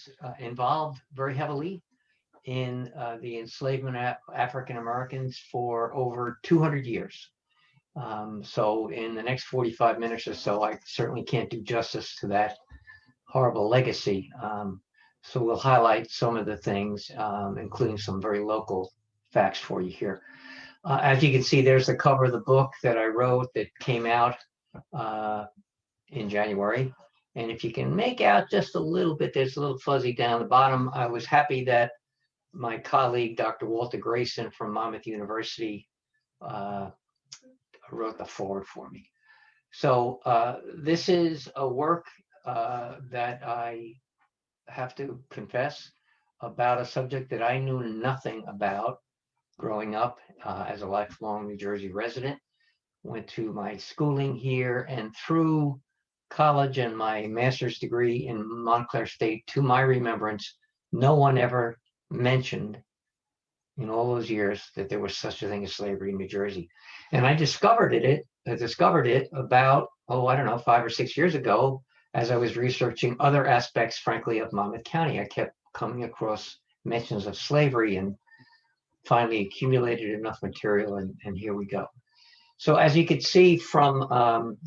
was involved very heavily in the enslavement of African Americans for over 200 years. So in the next 45 minutes or so, I certainly can't do justice to that horrible legacy. So we'll highlight some of the things, including some very local facts for you here. As you can see, there's the cover of the book that I wrote that came out in January. And if you can make out just a little bit, there's a little fuzzy down the bottom. I was happy that my colleague, Dr. Walter Grayson from Monmouth University, wrote the foreword for me. So this is a work that I have to confess about a subject that I knew nothing about growing up as a lifelong New Jersey resident. Went to my schooling here, and through college and my master's degree in Montclair State, to my remembrance, no one ever mentioned in all those years that there was such a thing as slavery in New Jersey. And I discovered it about, I don't know, 5 or 6 years ago, as I was researching other aspects, frankly, of Monmouth County. I kept coming across mentions of slavery and finally accumulated enough material, and here we go. So as you can see from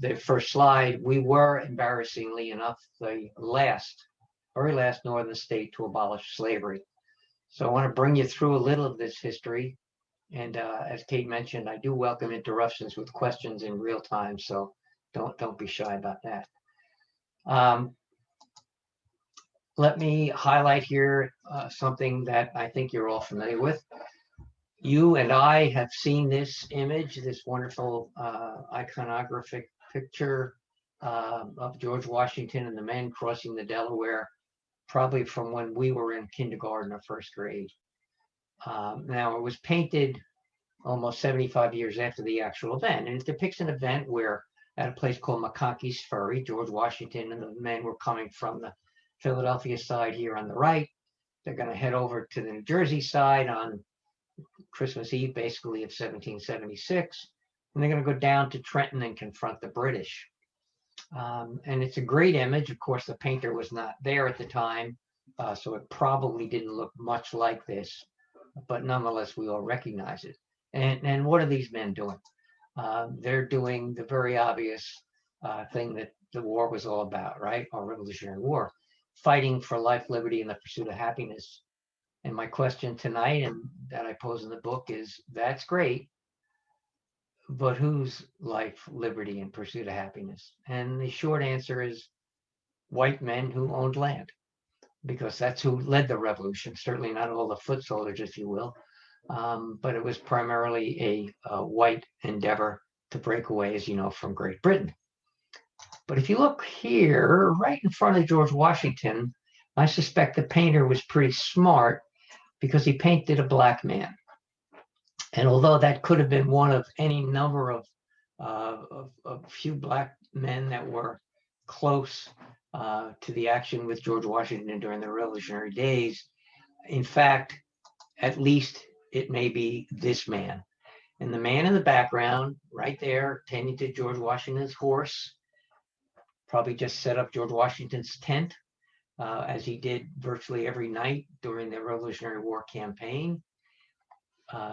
the first slide, we were, embarrassingly enough, the very last northern state to abolish slavery. So I want to bring you through a little of this history. And as Kate mentioned, I do welcome interruptions with questions in real time, so don't be shy about that. Let me highlight here something that I think you're all familiar with. You and I have seen this image, this wonderful iconographic picture of George Washington and the men crossing the Delaware, probably from when we were in kindergarten or first grade. Now, it was painted almost 75 years after the actual event, and it depicts an event where at a place called McConkey's Ferry, George Washington and the men were coming from the Philadelphia side here on the right. They're going to head over to the New Jersey side on Christmas Eve, basically, of 1776. And they're going to go down to Trenton and confront the British. And it's a great image. Of course, the painter was not there at the time, so it probably didn't look much like this. But nonetheless, we all recognize it. And what are these men doing? They're doing the very obvious thing that the war was all about, right? Our Revolutionary War, fighting for life, liberty, and the pursuit of happiness. And my question tonight, and that I pose in the book, is that's great, but whose life, liberty, and pursuit of happiness? And the short answer is white men who owned land, because that's who led the revolution. Certainly not all the foot soldiers, if you will, but it was primarily a white endeavor to break away, as you know, from Great Britain. But if you look here, right in front of George Washington, I suspect the painter was pretty smart, because he painted a black man. And although that could have been one of any number of few black men that were close to the action with George Washington during the Revolutionary days, in fact, at least it may be this man. And the man in the background, right there, tending to George Washington's horse, probably just set up George Washington's tent, as he did virtually every night during the Revolutionary War campaign,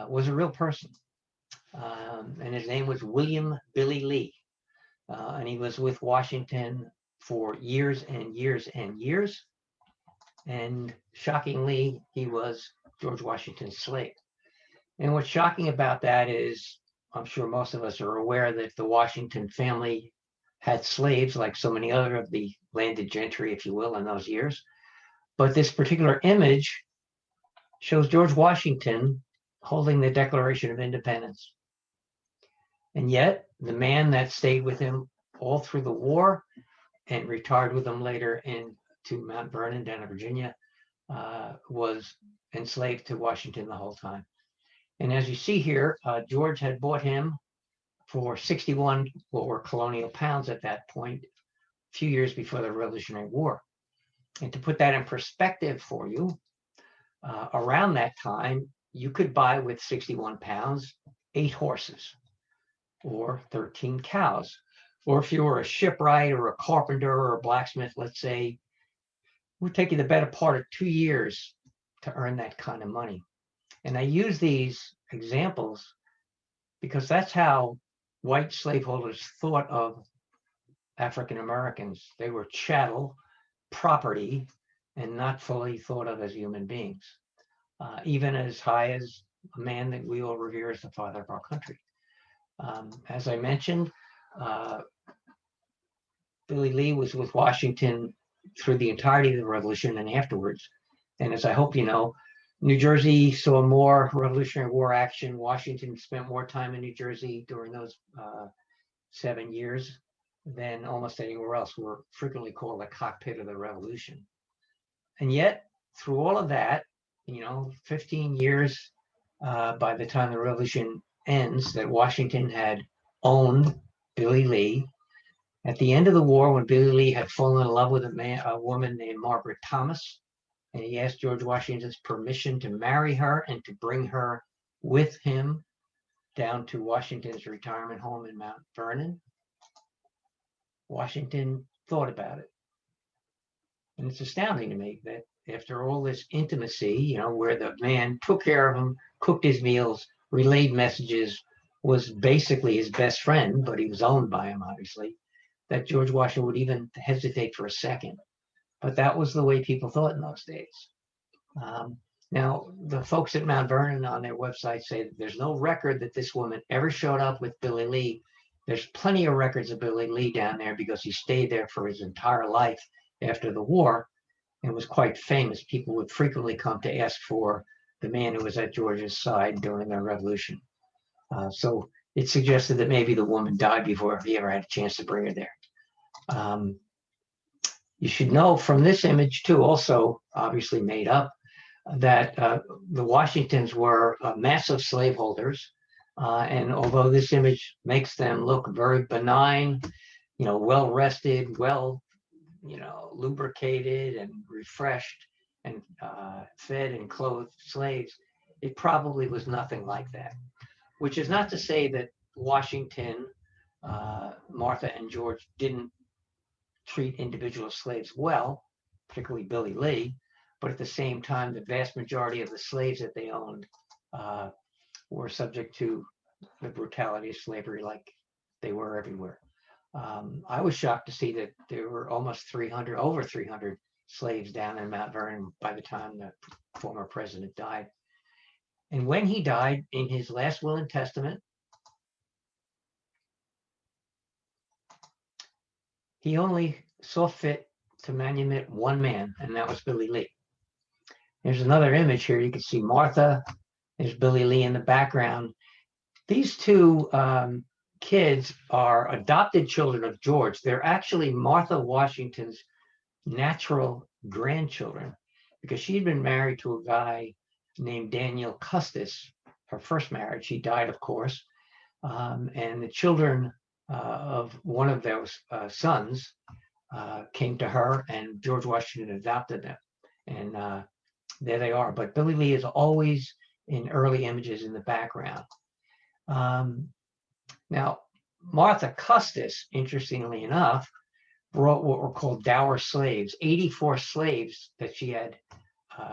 was a real person. And his name was William Billy Lee. And he was with Washington for years and years and years. And shockingly, he was George Washington's slave. And what's shocking about that is, I'm sure most of us are aware that the Washington family had slaves like so many other of the landed gentry, if you will, in those years. But this particular image shows George Washington holding the Declaration of Independence. And yet, the man that stayed with him all through the war and retired with him later to Mount Vernon down in Virginia was enslaved to Washington the whole time. And as you see here, George had bought him for 61, what were colonial pounds at that point, a few years before the Revolutionary War. And to put that in perspective for you, around that time, you could buy with 61 pounds 8 horses or 13 cows. Or if you were a shipwright or a carpenter or a blacksmith, let's say, would take you the better part of 2 years to earn that kind of money. And I use these examples because that's how white slaveholders thought of African Americans. They were chattel, property, and not fully thought of as human beings, even as high as a man that we all revere as the father of our country. As I mentioned, Billy Lee was with Washington through the entirety of the Revolution and afterwards. And as I hope you know, New Jersey saw more Revolutionary War action. Washington spent more time in New Jersey during those 7 years than almost anywhere else. We're frequently called the cockpit of the Revolution. And yet, through all of that, 15 years by the time the Revolution ends, that Washington had owned Billy Lee. At the end of the war, when Billy Lee had fallen in love with a woman named Margaret Thomas, and he asked George Washington's permission to marry her and to bring her with him down to Washington's retirement home in Mount Vernon, Washington thought about it. And it's astounding to me that after all this intimacy, where the man took care of him, cooked his meals, relayed messages, was basically his best friend, but he was owned by him, obviously, that George Washington would even hesitate for a second. But that was the way people thought in those days. Now, the folks at Mount Vernon on their website say that there's no record that this woman ever showed up with Billy Lee. There's plenty of records of Billy Lee down there because he stayed there for his entire life after the war and was quite famous. People would frequently come to ask for the man who was at George's side during the Revolution. So it suggested that maybe the woman died before he ever had a chance to bring her there. You should know from this image too, also obviously made up, that the Washingtons were massive slaveholders. And although this image makes them look very benign, well rested, well, lubricated and refreshed and fed and clothed slaves, it probably was nothing like that. Which is not to say that Washington, Martha, and George didn't treat individual slaves well, particularly Billy Lee, but at the same time, the vast majority of the slaves that they owned were subject to the brutality of slavery like they were everywhere. I was shocked to see that there were almost over 300 slaves down in Mount Vernon by the time the former president died. And when he died, in his last will and testament, he only saw fit to manumit one man, and that was Billy Lee. There's another image here. You can see Martha. There's Billy Lee in the background. These two kids are adopted children of George. They're actually Martha Washington's natural grandchildren because she'd been married to a guy named Daniel Custis, her first marriage. He died, of course. And the children of one of those sons came to her, and George Washington adopted them. And there they are. But Billy Lee is always in early images in the background. Now, Martha Custis, interestingly enough, brought what were called dower slaves, 84 slaves that she had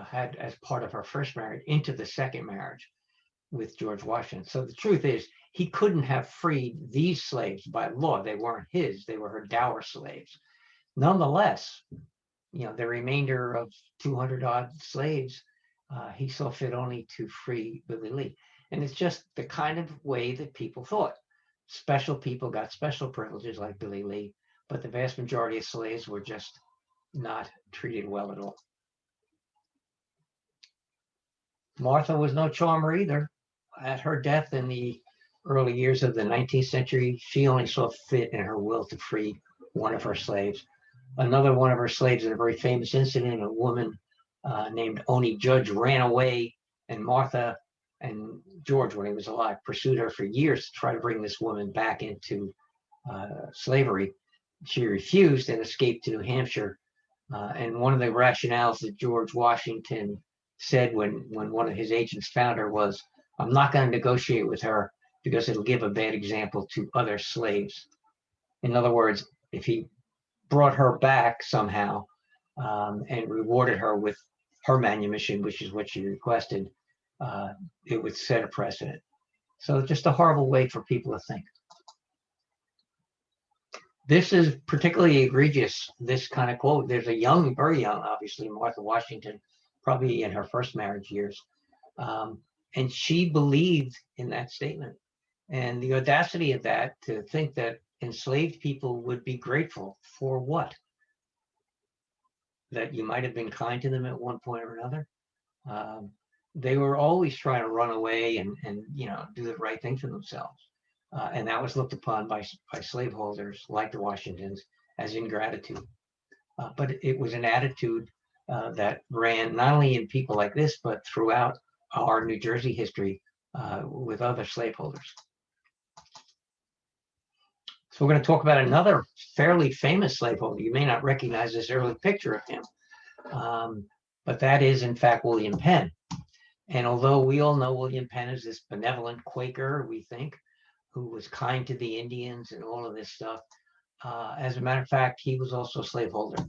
had as part of her first marriage into the second marriage with George Washington. So the truth is, he couldn't have freed these slaves by law. They weren't his, they were her dower slaves. Nonetheless, the remainder of 200 odd slaves, he saw fit only to free Billy Lee. And it's just the kind of way that people thought. Special people got special privileges like Billy Lee, but the vast majority of slaves were just not treated well at all. Martha was no charmer either. At her death in the early years of the 19th century, she only saw fit in her will to free one of her slaves. Another one of her slaves in a very famous incident, a woman named Oni Judge, ran away, and Martha and George, when he was alive, pursued her for years to try to bring this woman back into slavery. She refused and escaped to New Hampshire. And one of the rationales that George Washington said when one of his agents found her was, "I'm not going to negotiate with her because it'll give a bad example to other slaves." In other words, if he brought her back somehow, and rewarded her with her manumission, which is what she requested, it would set a precedent. So just a horrible way for people to think. This is particularly egregious, this kind of quote. There's a young, very young, obviously, Martha Washington, probably in her first marriage years. And she believed in that statement. And the audacity of that, to think that enslaved people would be grateful for what? That you might have been kind to them at one point or another. They were always trying to run away and do the right thing for themselves. And that was looked upon by slaveholders like the Washingtons as ingratitude. But it was an attitude that ran not only in people like this, but throughout our New Jersey history with other slaveholders. So we're going to talk about another fairly famous slaveholder. You may not recognize this early picture of him, but that is, in fact, William Penn. And although we all know William Penn as this benevolent Quaker, we think, who was kind to the Indians and all of this stuff, as a matter of fact, he was also a slaveholder.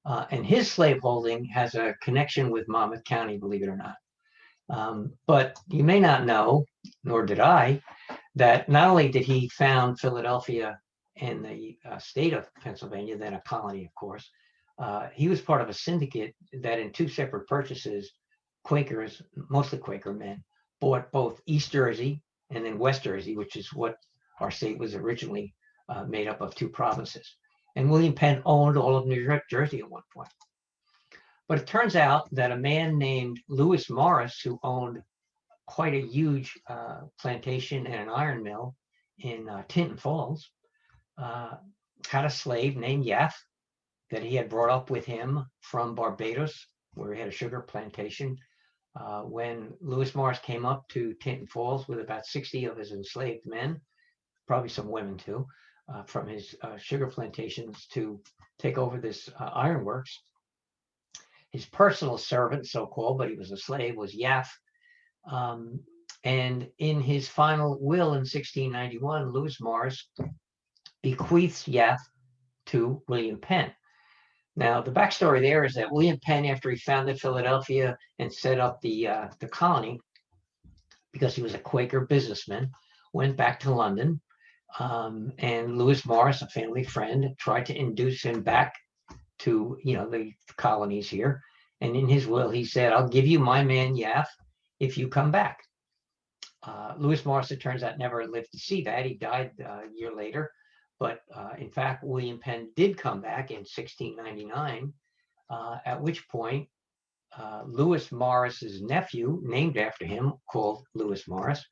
And his slaveholding has a connection with Monmouth County, believe it or not. But you may not know, nor did I, that not only did he found Philadelphia in the state of Pennsylvania, then a colony, of course, he was part of a syndicate that in two separate purchases, Quakers, mostly Quaker men, bought both East Jersey and then West Jersey, which is what our state was originally made up of, two provinces. And William Penn owned all of New Jersey at one point. But it turns out that a man named Lewis Morris, who owned quite a huge plantation and an iron mill in Tinton Falls, had a slave named Yaff that he had brought up with him from Barbados, where he had a sugar plantation. When Lewis Morris came up to Tinton Falls with about 60 of his enslaved men, probably some women too, from his sugar plantations to take over this ironworks, his personal servant, so-called, but he was a slave, was Yaff. And in his final will in 1691, Lewis Morris bequeaths Yaff to William Penn. Now, the backstory there is that William Penn, after he founded Philadelphia and set up the colony, because he was a Quaker businessman, went back to London. And Lewis Morris, a family friend, tried to induce him back to the colonies here. And in his will, he said, "I'll give you my man Yaff if you come back." Lewis Morris, it turns out, never lived to see that. He died a year later. But in fact, William Penn did come back in 1699, at which point Lewis Morris's nephew, named after him, called Lewis Morris,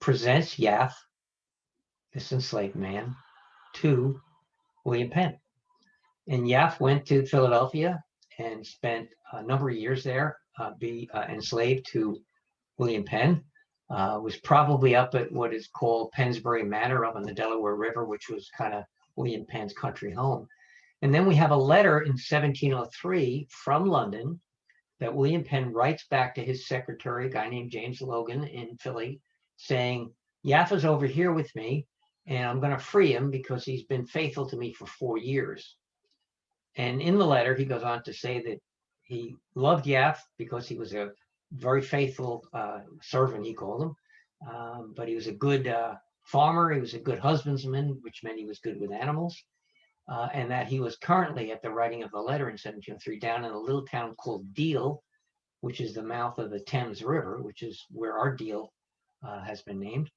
presents Yaff, this enslaved man, to William Penn. And Yaff went to Philadelphia and spent a number of years there, enslaved to William Penn. Was probably up at what is called Pennsbury Manor up on the Delaware River, which was kind of William Penn's country home. And then we have a letter in 1703 from London that William Penn writes back to his secretary, a guy named James Logan in Philly, saying, "Yaff is over here with me, and I'm going to free him because he's been faithful to me for 4 years." And in the letter, he goes on to say that he loved Yaff because he was a very faithful servant, he called him. But he was a good farmer. He was a good husbandman, which meant he was good with animals. And that he was currently, at the writing of the letter in 1703, down in a little town called Deal, which is the mouth of the Thames River, which is where our Deal has been named.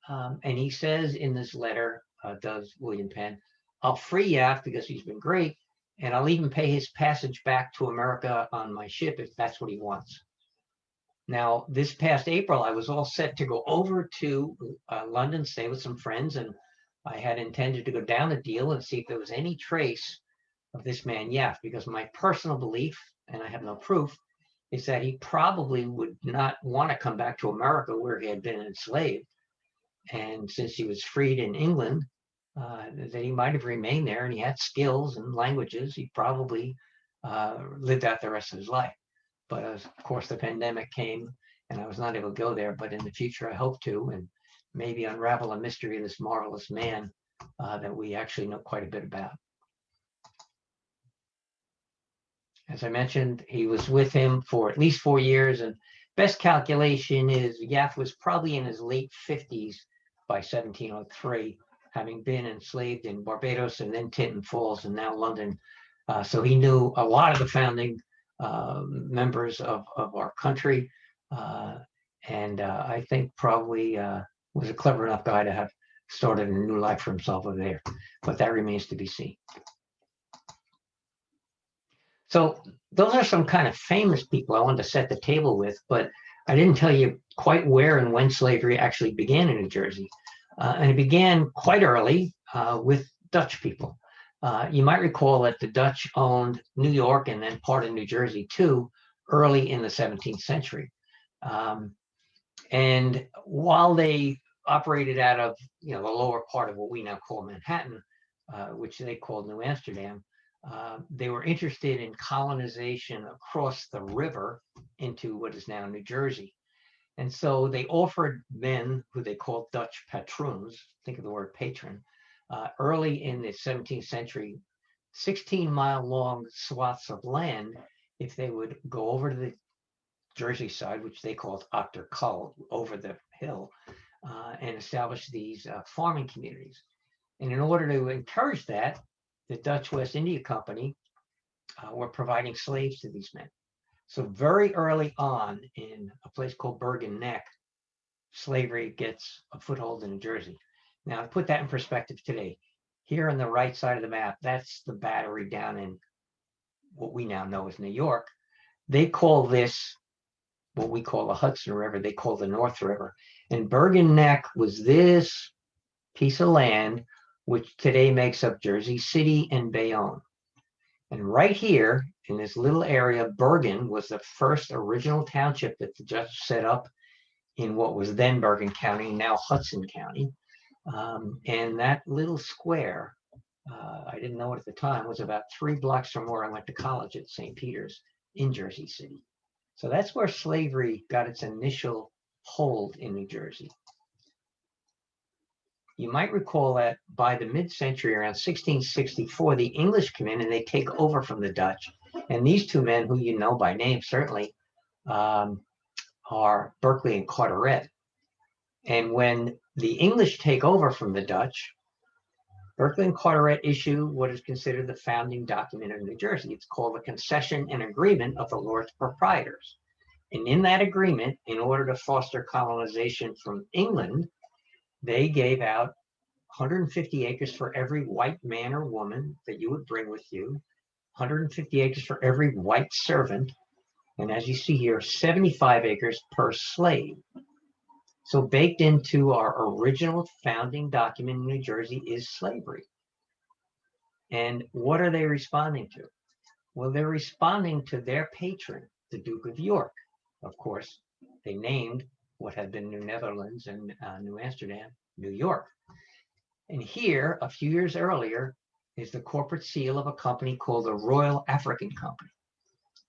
And he says in this letter, does William Penn, "I'll free Yaff because he's been great, and I'll even pay his passage back to America on my ship if that's what he wants." Now, this past April, I was all set to go over to London, stay with some friends, and I had intended to go down the Deal and see if there was any trace of this man Yaff, because my personal belief, and I have no proof, is that he probably would not want to come back to America where he had been enslaved. And since he was freed in England, that he might have remained there, and he had skills and languages. He probably lived out the rest of his life. But of course, the pandemic came and I was not able to go there. But in the future, I hope to, and maybe unravel a mystery of this marvelous man that we actually know quite a bit about. As I mentioned, he was with him for at least 4 years, and best calculation is Yaffe was probably in his late 50s by 1703, having been enslaved in Barbados and then Tinton Falls and now London. So he knew a lot of the founding members of our country, and I think probably was a clever enough guy to have started a new life for himself over there, but that remains to be seen. So those are some kind of famous people I wanted to set the table with, but I didn't tell you quite where and when slavery actually began in New Jersey. And it began quite early with Dutch people. You might recall that the Dutch owned New York and then part of New Jersey too, early in the 17th century. And while they operated out of the lower part of what we now call Manhattan, which they called New Amsterdam, they were interested in colonization across the river into what is now New Jersey. And so they offered men who they called Dutch patroons, think of the word patron, early in the 17th century, 16-mile long swaths of land if they would go over to the Jersey side, which they called Achterkal, over the hill, and establish these farming communities. And in order to encourage that, the Dutch West India Company were providing slaves to these men. So very early on in a place called Bergen Neck, slavery gets a foothold in New Jersey. Now, to put that in perspective today, here on the right side of the map, that's the Battery down in what we now know as New York. They call this what we call the Hudson River. They call the North River. And Bergen Neck was this piece of land which today makes up Jersey City and Bayonne. And right here in this little area, Bergen was the first original township that the Dutch set up in what was then Bergen County, now Hudson County. And that little square, I didn't know it at the time, was about 3 blocks from where I went to college at St. Peter's in Jersey City. So that's where slavery got its initial hold in New Jersey. You might recall that by the mid-century, around 1664, the English come in and they take over from the Dutch. And these two men, who you know by name certainly, are Berkeley and Carteret. And when the English take over from the Dutch, Berkeley and Carteret issue what is considered the founding document of New Jersey. It's called the Concession and Agreement of the Lords Proprietors. And in that agreement, in order to foster colonization from England, they gave out 150 acres for every white man or woman that you would bring with you, 150 acres for every white servant, and as you see here, 75 acres per slave. So baked into our original founding document in New Jersey is slavery. And what are they responding to? Well, they're responding to their patron, the Duke of York. Of course, they named what had been New Netherlands and New Amsterdam, New York. And here, a few years earlier, is the corporate seal of a company called the Royal African Company,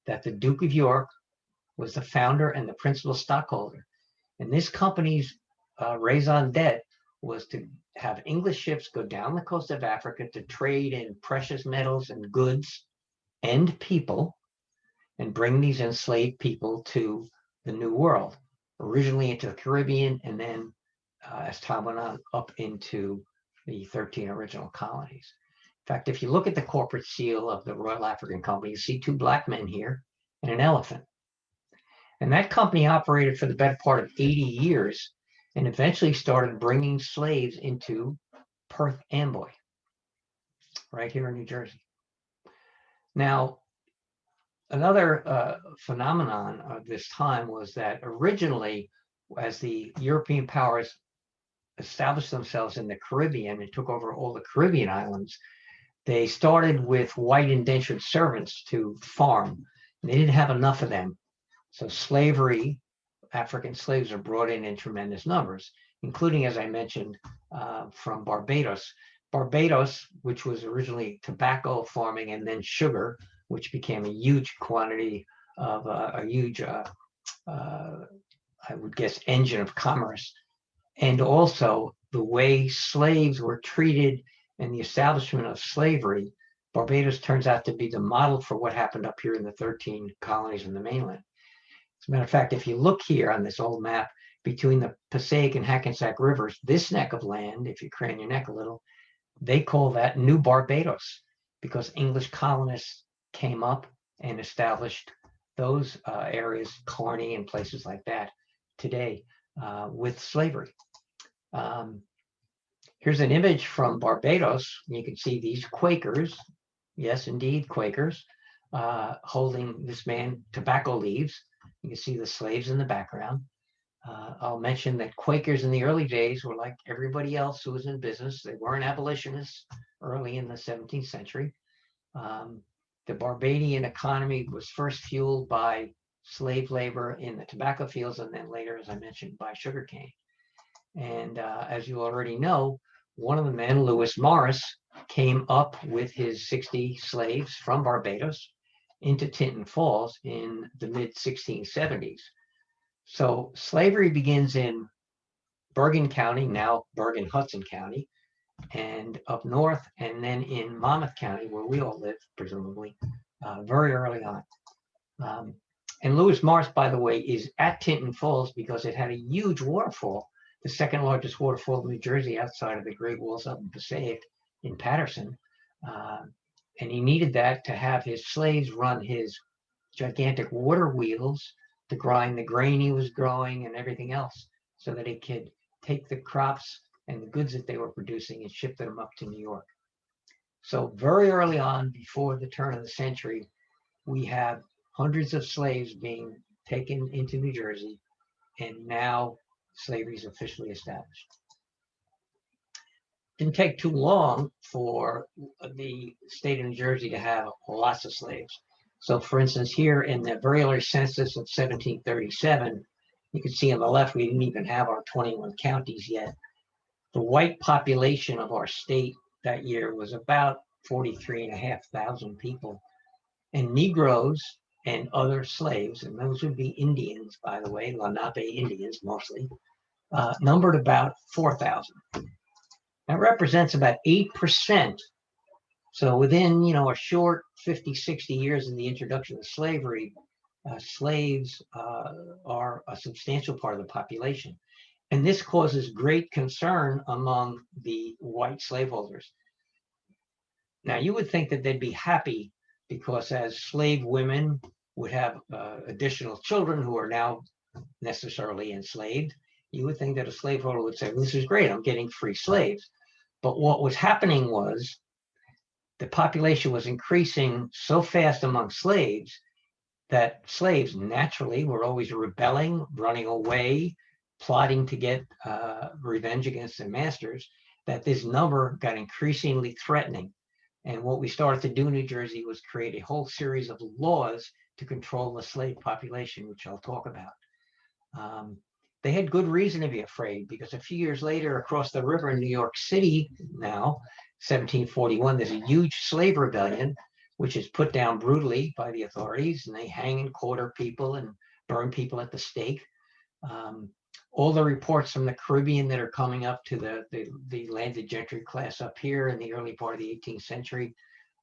that the Duke of York was the founder and the principal stockholder. And this company's raison d'etre was to have English ships go down the coast of Africa to trade in precious metals and goods and people, and bring these enslaved people to the New World, originally into the Caribbean, and then as time went on, up into the 13 original colonies. In fact, if you look at the corporate seal of the Royal African Company, you see 2 black men here and an elephant. And that company operated for the better part of 80 years and eventually started bringing slaves into Perth Amboy, right here in New Jersey. Now, another phenomenon of this time was that originally, as the European powers established themselves in the Caribbean and took over all the Caribbean islands, they started with white indentured servants to farm. And they didn't have enough of them. So slavery, African slaves are brought in tremendous numbers, including, as I mentioned, from Barbados. Barbados, which was originally tobacco farming and then sugar, which became a huge quantity of a huge, I would guess, engine of commerce. And also the way slaves were treated and the establishment of slavery Barbados turns out to be the model for what happened up here in the 13 colonies in the mainland. As a matter of fact, if you look here on this old map, between the Passaic and Hackensack rivers, this neck of land, if you crane your neck a little, they call that New Barbados, because English colonists came up and established those areas, Kearney and places like that today with slavery. Here's an image from Barbados. You can see these Quakers, yes, indeed, Quakers, holding this man tobacco leaves. You can see the slaves in the background. I'll mention that Quakers in the early days were like everybody else who was in business. They weren't abolitionists early in the 17th century. The Barbadian economy was first fueled by slave labor in the tobacco fields, and then later, as I mentioned, by sugarcane. And as you already know, one of the men, Lewis Morris, came up with his 60 slaves from Barbados into Tinton Falls in the mid-1670s. So slavery begins in Bergen County, now Bergen-Hudson County, and up north, and then in Monmouth County, where we all live, presumably, very early on. And Lewis Morris, by the way, is at Tinton Falls because it had a huge waterfall, the second largest waterfall in New Jersey outside of the Great Walls up in Passaic in Patterson. And he needed that to have his slaves run his gigantic water wheels to grind the grain he was growing and everything else, so that he could take the crops and the goods that they were producing and ship them up to New York. So very early on, before the turn of the century, we have hundreds of slaves being taken into New Jersey, and now slavery is officially established. Didn't take too long for the state of New Jersey to have lots of slaves. So for instance, here in the very early census of 1737, you can see on the left, we didn't even have our 21 counties yet. The white population of our state that year was about 43,500 people. And Negroes and other slaves, and those would be Indians, by the way, Lenape Indians mostly, numbered about 4,000. That represents about 8%. So within, a short 50, 60 years of the introduction of slavery, slaves are a substantial part of the population. And this causes great concern among the white slaveholders. Now, you would think that they'd be happy because as slave women would have additional children who are now necessarily enslaved, you would think that a slaveholder would say, well, this is great, I'm getting free slaves. But what was happening was the population was increasing so fast among slaves that slaves naturally were always rebelling, running away, plotting to get revenge against their masters, that this number got increasingly threatening. And what we started to do in New Jersey was create a whole series of laws to control the slave population, which I'll talk about. They had good reason to be afraid, because a few years later, across the river in New York City now, 1741, there's a huge slave rebellion, which is put down brutally by the authorities, and they hang and quarter people and burn people at the stake. All the reports from the Caribbean that are coming up to the landed gentry class up here in the early part of the 18th century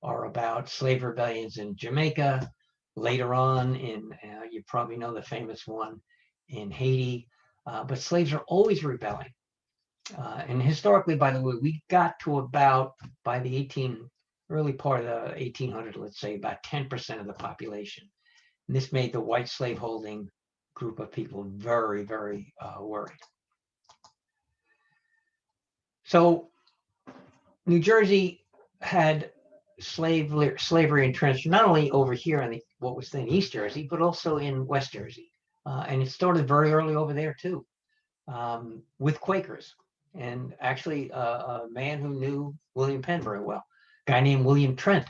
are about slave rebellions in Jamaica. Later on, you probably know the famous one in Haiti, but slaves are always rebelling. And historically, by the way, we got to about, by the early part of the 1800s, let's say, about 10% of the population. And this made the white slaveholding group of people very, very worried. So New Jersey had slavery entrenched not only over here in what was then East Jersey, but also in West Jersey. And it started very early over there too, with Quakers. And actually a man who knew William Penn very well, a guy named William Trent,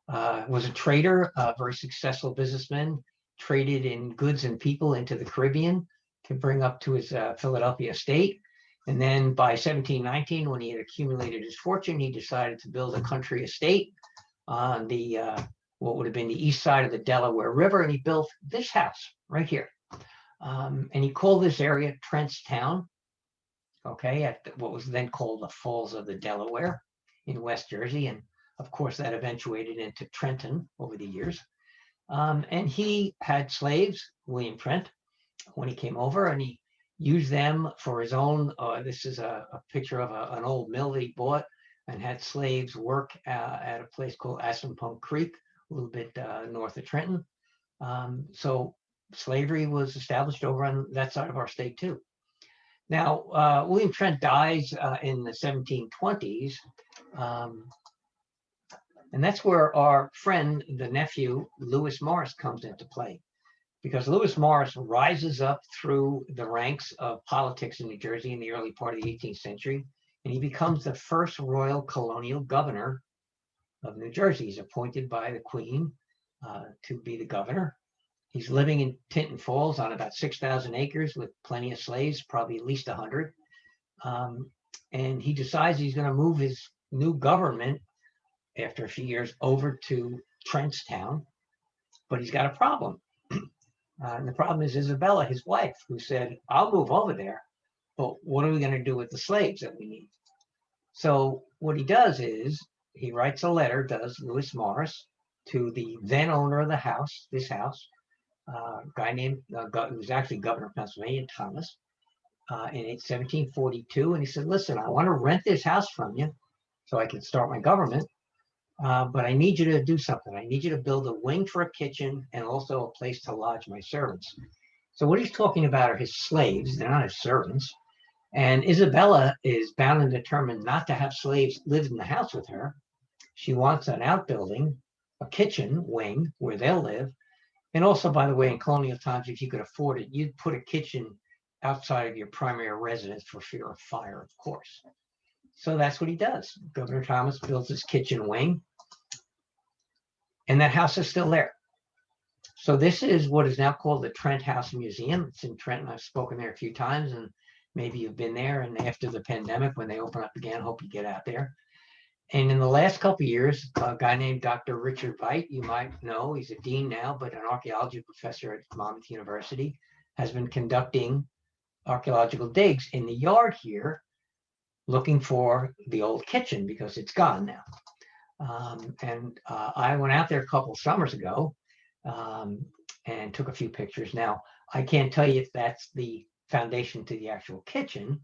was a trader, a very successful businessman, traded in goods and people into the Caribbean to bring up to his Philadelphia estate. And then by 1719, when he had accumulated his fortune, he decided to build a country estate on the what would have been the east side of the Delaware River. And he built this house right here. And he called this area Trent's Town, okay, at what was then called the Falls of the Delaware in West Jersey. And Of course, that eventuated into Trenton over the years. And he had slaves, William Trent, when he came over, and he used them for his own. This is a picture of an old mill that he bought and had slaves work at a place called Assunpunk Creek, a little bit north of Trenton. So slavery was established over on that side of our state too. Now, William Trent dies in the 1720s, and that's where our friend, the nephew, Lewis Morris, comes into play. Because Lewis Morris rises up through the ranks of politics in New Jersey in the early part of the 18th century, and he becomes the first royal colonial governor of New Jersey. He's appointed by the Queen to be the governor. He's living in Tinton Falls on about 6,000 acres with plenty of slaves, probably at least 100. And he decides he's going to move his new government after a few years over to Trentstown, but he's got a problem. And the problem is Isabella, his wife, who said, I'll move over there, but what are we going to do with the slaves that we need? So what he does is he writes a letter, does Lewis Morris, to the then owner of the house, this house, a guy named, who was actually governor of Pennsylvania, Thomas, in 1742. And he said, listen, I want to rent this house from you so I can start my government. But I need you to do something. I need you to build a wing for a kitchen and also a place to lodge my servants. So what he's talking about are his slaves. They're not his servants. And Isabella is bound and determined not to have slaves live in the house with her. She wants an outbuilding, a kitchen wing where they'll live. And also, by the way, in colonial times, if you could afford it, you'd put a kitchen outside of your primary residence for fear of fire, of course. So that's what he does. Governor Thomas builds his kitchen wing, and that house is still there. So this is what is now called the Trent House Museum. It's in Trenton. I've spoken there a few times, and maybe you've been there. And after the pandemic, when they open up again, hope you get out there. And in the last couple of years, a guy named Dr. Richard Veit, you might know, he's a dean now, but an archaeology professor at Monmouth University, has been conducting archaeological digs in the yard here, looking for the old kitchen because it's gone now. I went out there a couple of summers ago and took a few pictures. Now, I can't tell you if that's the foundation to the actual kitchen,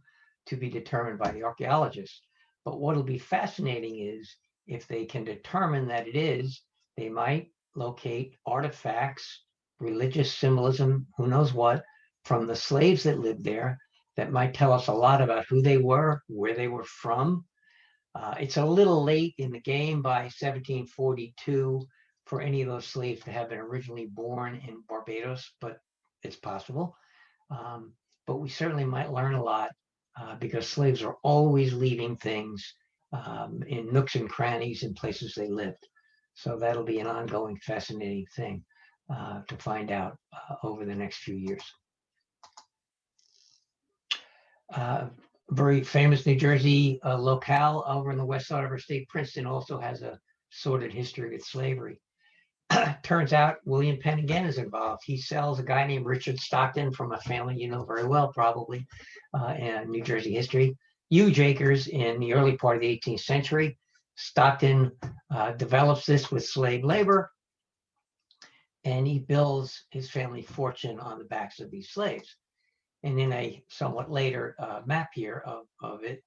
to be determined by the archaeologists. But what'll be fascinating is if they can determine that it is, they might locate artifacts, religious symbolism, who knows what, from the slaves that lived there that might tell us a lot about who they were, where they were from. It's a little late in the game by 1742 for any of those slaves to have been originally born in Barbados, but it's possible. But we certainly might learn a lot because slaves are always leaving things in nooks and crannies in places they lived. So that'll be an ongoing fascinating thing to find out over the next few years. Very famous New Jersey locale over in the west side of our state, Princeton, also has a sordid history with slavery. Turns out William Penn again is involved. He sells a guy named Richard Stockton from a family you know very well, probably, in New Jersey history, huge acres in the early part of the 18th century. Stockton develops this with slave labor, and he builds his family fortune on the backs of these slaves. And in a somewhat later map here of it,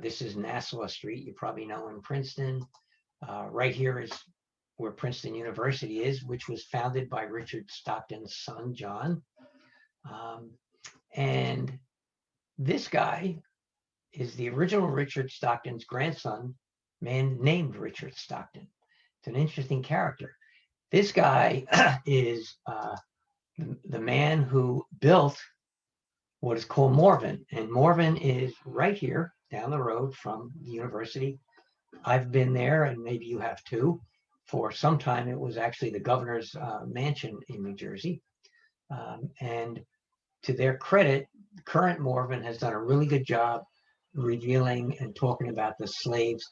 this is Nassau Street, you probably know, in Princeton. Right here is where Princeton University is, which was founded by Richard Stockton's son, John. And this guy is the original Richard Stockton's grandson, man named Richard Stockton. It's an interesting character. This guy is the man who built what is called Morven, and Morven is right here down the road from the university. I've been there, and maybe you have too. For some time, it was actually the governor's mansion in New Jersey. And to their credit, current Morven has done a really good job revealing and talking about the slaves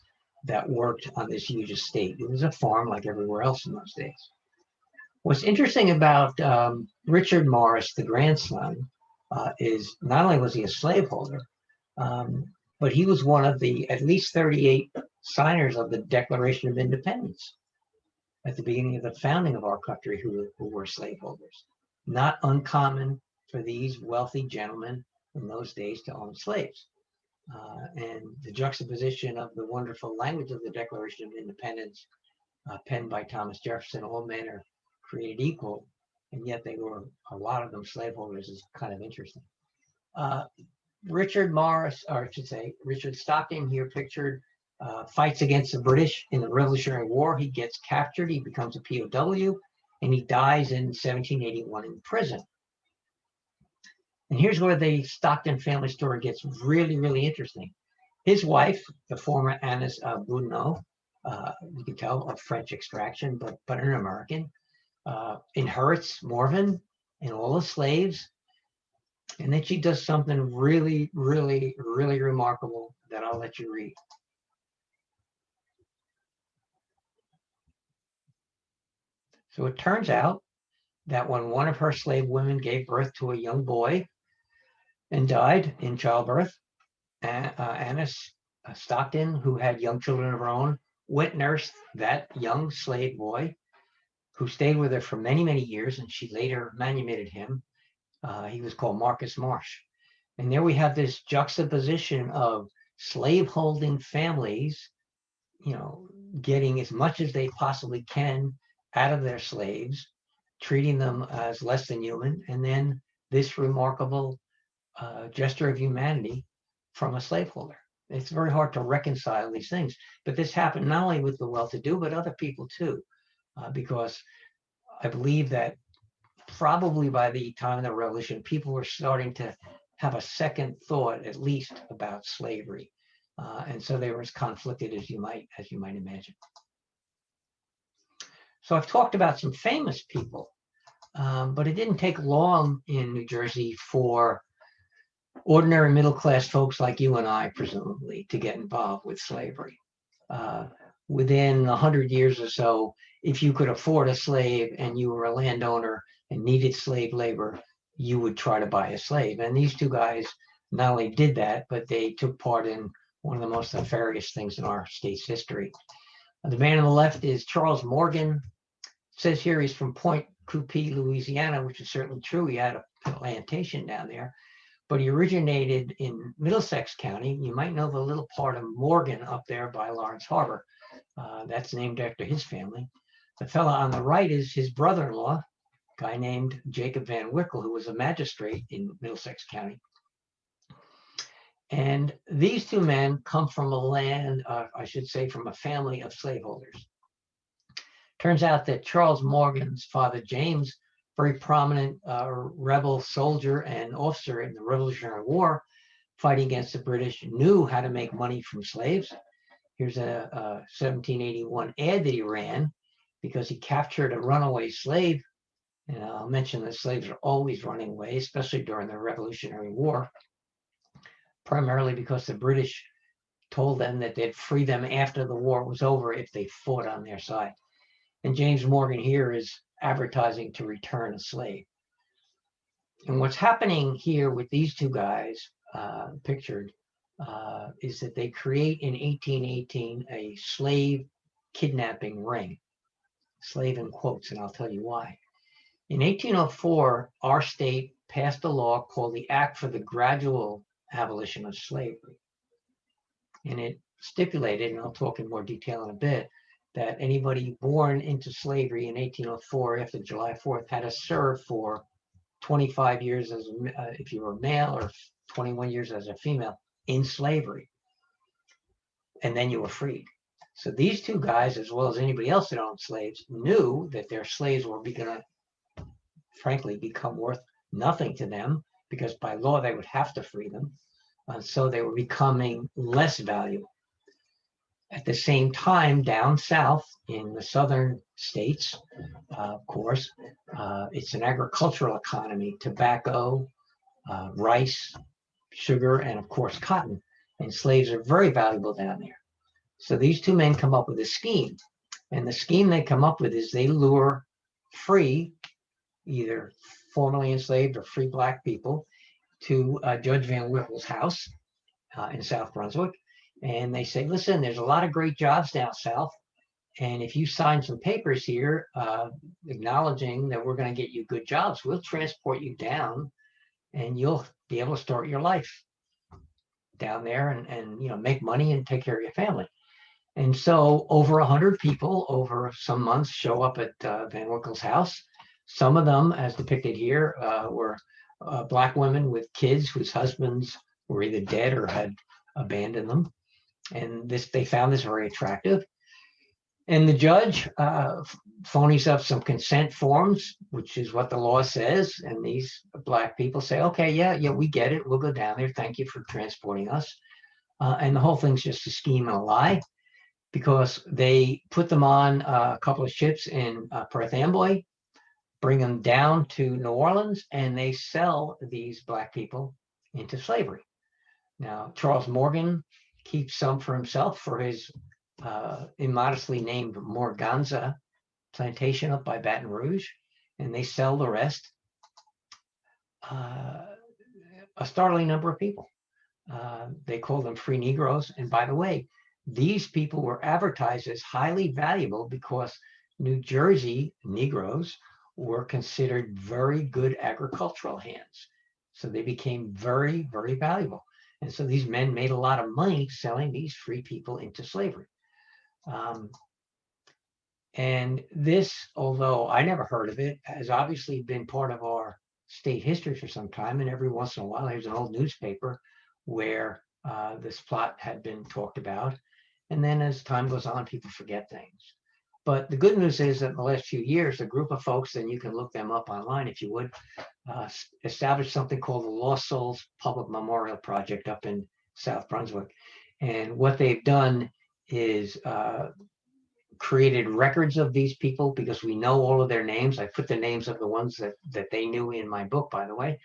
that worked on this huge estate. It was a farm like everywhere else in those days. What's interesting about Richard Morris, the grandson, is not only was he a slaveholder, but he was one of the at least 38 signers of the Declaration of Independence at the beginning of the founding of our country who were slaveholders. Not uncommon for these wealthy gentlemen in those days to own slaves. And the juxtaposition of the wonderful language of the Declaration of Independence, penned by Thomas Jefferson, all men are created equal, and yet they were, a lot of them, slaveholders, is kind of interesting. Richard Morris, or I should say, Richard Stockton here pictured, fights against the British in the Revolutionary War. He gets captured, he becomes a POW, and he dies in 1781 in prison. And here's where the Stockton family story gets really, really interesting. His wife, the former Annis Boudinot, you can tell of French extraction, but an American, inherits Morven and all the slaves. And then she does something really, really, really remarkable that I'll let you read. So it turns out that when one of her slave women gave birth to a young boy and died in childbirth, Annis Stockton, who had young children of her own, wet nursed that young slave boy, who stayed with her for many, many years, and she later manumitted him. He was called Marcus Marsh. And there we have this juxtaposition of slaveholding families, getting as much as they possibly can out of their slaves, treating them as less than human, and then this remarkable gesture of humanity from a slaveholder. It's very hard to reconcile these things, but this happened not only with the well-to-do, but other people too, because I believe that probably by the time of the Revolution, people were starting to have a second thought, at least, about slavery, and so they were as conflicted as you might imagine. So I've talked about some famous people, but it didn't take long in New Jersey for ordinary middle-class folks like you and I, presumably, to get involved with slavery. Within 100 years or so, if you could afford a slave and you were a landowner and needed slave labor, you would try to buy a slave. And these two guys not only did that, but they took part in one of the most nefarious things in our state's history. The man on the left is Charles Morgan. It says here he's from Point Coupee, Louisiana, which is certainly true. He had a plantation down there, but he originated in Middlesex County. You might know the little part of Morgan up there by Lawrence Harbor. That's named after his family. The fellow on the right is his brother-in-law, a guy named Jacob Van Wickle, who was a magistrate in Middlesex County. And these two men come from a land, I should say, from a family of slaveholders. Turns out that Charles Morgan's father, James, very prominent rebel soldier and officer in the Revolutionary War, fighting against the British, knew how to make money from slaves. Here's a 1781 ad that he ran because he captured a runaway slave. And I'll mention that slaves are always running away, especially during the Revolutionary War, primarily because the British told them that they'd free them after the war was over if they fought on their side. And James Morgan here is advertising to return a slave. And what's happening here with these two guys pictured is that they create in 1818 a slave kidnapping ring, slave in quotes, and I'll tell you why. In 1804, our state passed a law called the Act for the Gradual Abolition of Slavery. And it stipulated, and I'll talk in more detail in a bit, that anybody born into slavery in 1804 after July 4th had to serve for 25 years as if you were a male, or 21 years as a female in slavery. And then you were freed. So these two guys, as well as anybody else that owned slaves, knew that their slaves were going to, frankly, become worth nothing to them, because by law they would have to free them. So they were becoming less valuable. At the same time, down south in the southern states, of course, it's an agricultural economy: tobacco, rice, sugar, and of course cotton. And slaves are very valuable down there. So these two men come up with a scheme. And the scheme they come up with is they lure free, either formerly enslaved or free black people, to Judge Van Wickle's house in South Brunswick. And they say, listen, there's a lot of great jobs down south. And if you sign some papers here acknowledging that we're going to get you good jobs, we'll transport you down and you'll be able to start your life down there and make money and take care of your family. And so over 100 people over some months show up at Van Winkle's house. Some of them, as depicted here, were Black women with kids whose husbands were either dead or had abandoned them. And they found this very attractive. And the judge phonies up some consent forms, which is what the law says. And these Black people say, okay, yeah, we get it. We'll go down there. Thank you for transporting us. And the whole thing's just a scheme and a lie, because they put them on a couple of ships in Perth Amboy, bring them down to New Orleans, and they sell these Black people into slavery. Now, Charles Morgan keeps some for himself for his immodestly named Morganza plantation up by Baton Rouge, and they sell the rest, a startling number of people. They call them free Negroes. And by the way, these people were advertised as highly valuable because New Jersey Negroes were considered very good agricultural hands. So they became very, very valuable. And so these men made a lot of money selling these free people into slavery. And this, although I never heard of it, has obviously been part of our state history for some time. And every once in a while, there's an old newspaper where this plot had been talked about. And then as time goes on, people forget things. But the good news is that in the last few years, a group of folks, and you can look them up online if you would, established something called the Lost Souls Public Memorial Project up in South Brunswick. And what they've done is created records of these people, because we know all of their names. I put the names of the ones that they knew in my book, by the way.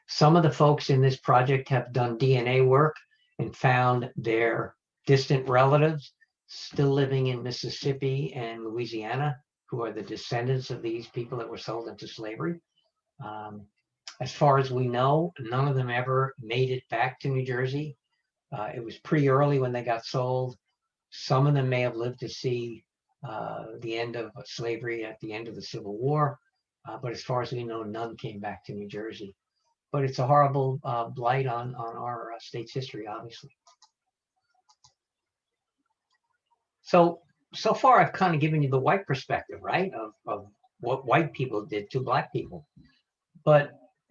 Some of the folks in this project have done DNA work and found their distant relatives still living in Mississippi and Louisiana, who are the descendants of these people that were sold into slavery. As far as we know, none of them ever made it back to New Jersey. It was pretty early when they got sold. Some of them may have lived to see the end of slavery at the end of the Civil War, but as far as we know, none came back to New Jersey. But it's a horrible blight on our state's history, obviously. So far, I've kind of given you the white perspective, right, of what white people did to Black people. But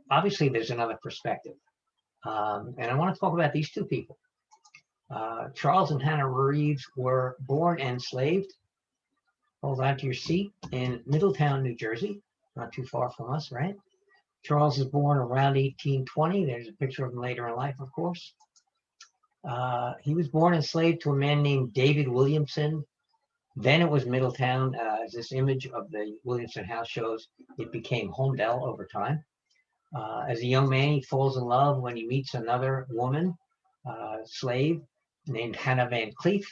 obviously, there's another perspective. And I want to talk about these two people. Charles and Hannah Reeves were born enslaved. Hold on to your seat, in Middletown, New Jersey, not too far from us, right? Charles was born around 1820. There's a picture of him later in life, of course. He was born enslaved to a man named David Williamson. Then it was Middletown. As this image of the Williamson house shows, it became Homedale over time. As a young man, he falls in love when he meets another woman, slave, named Hannah Van Cleef,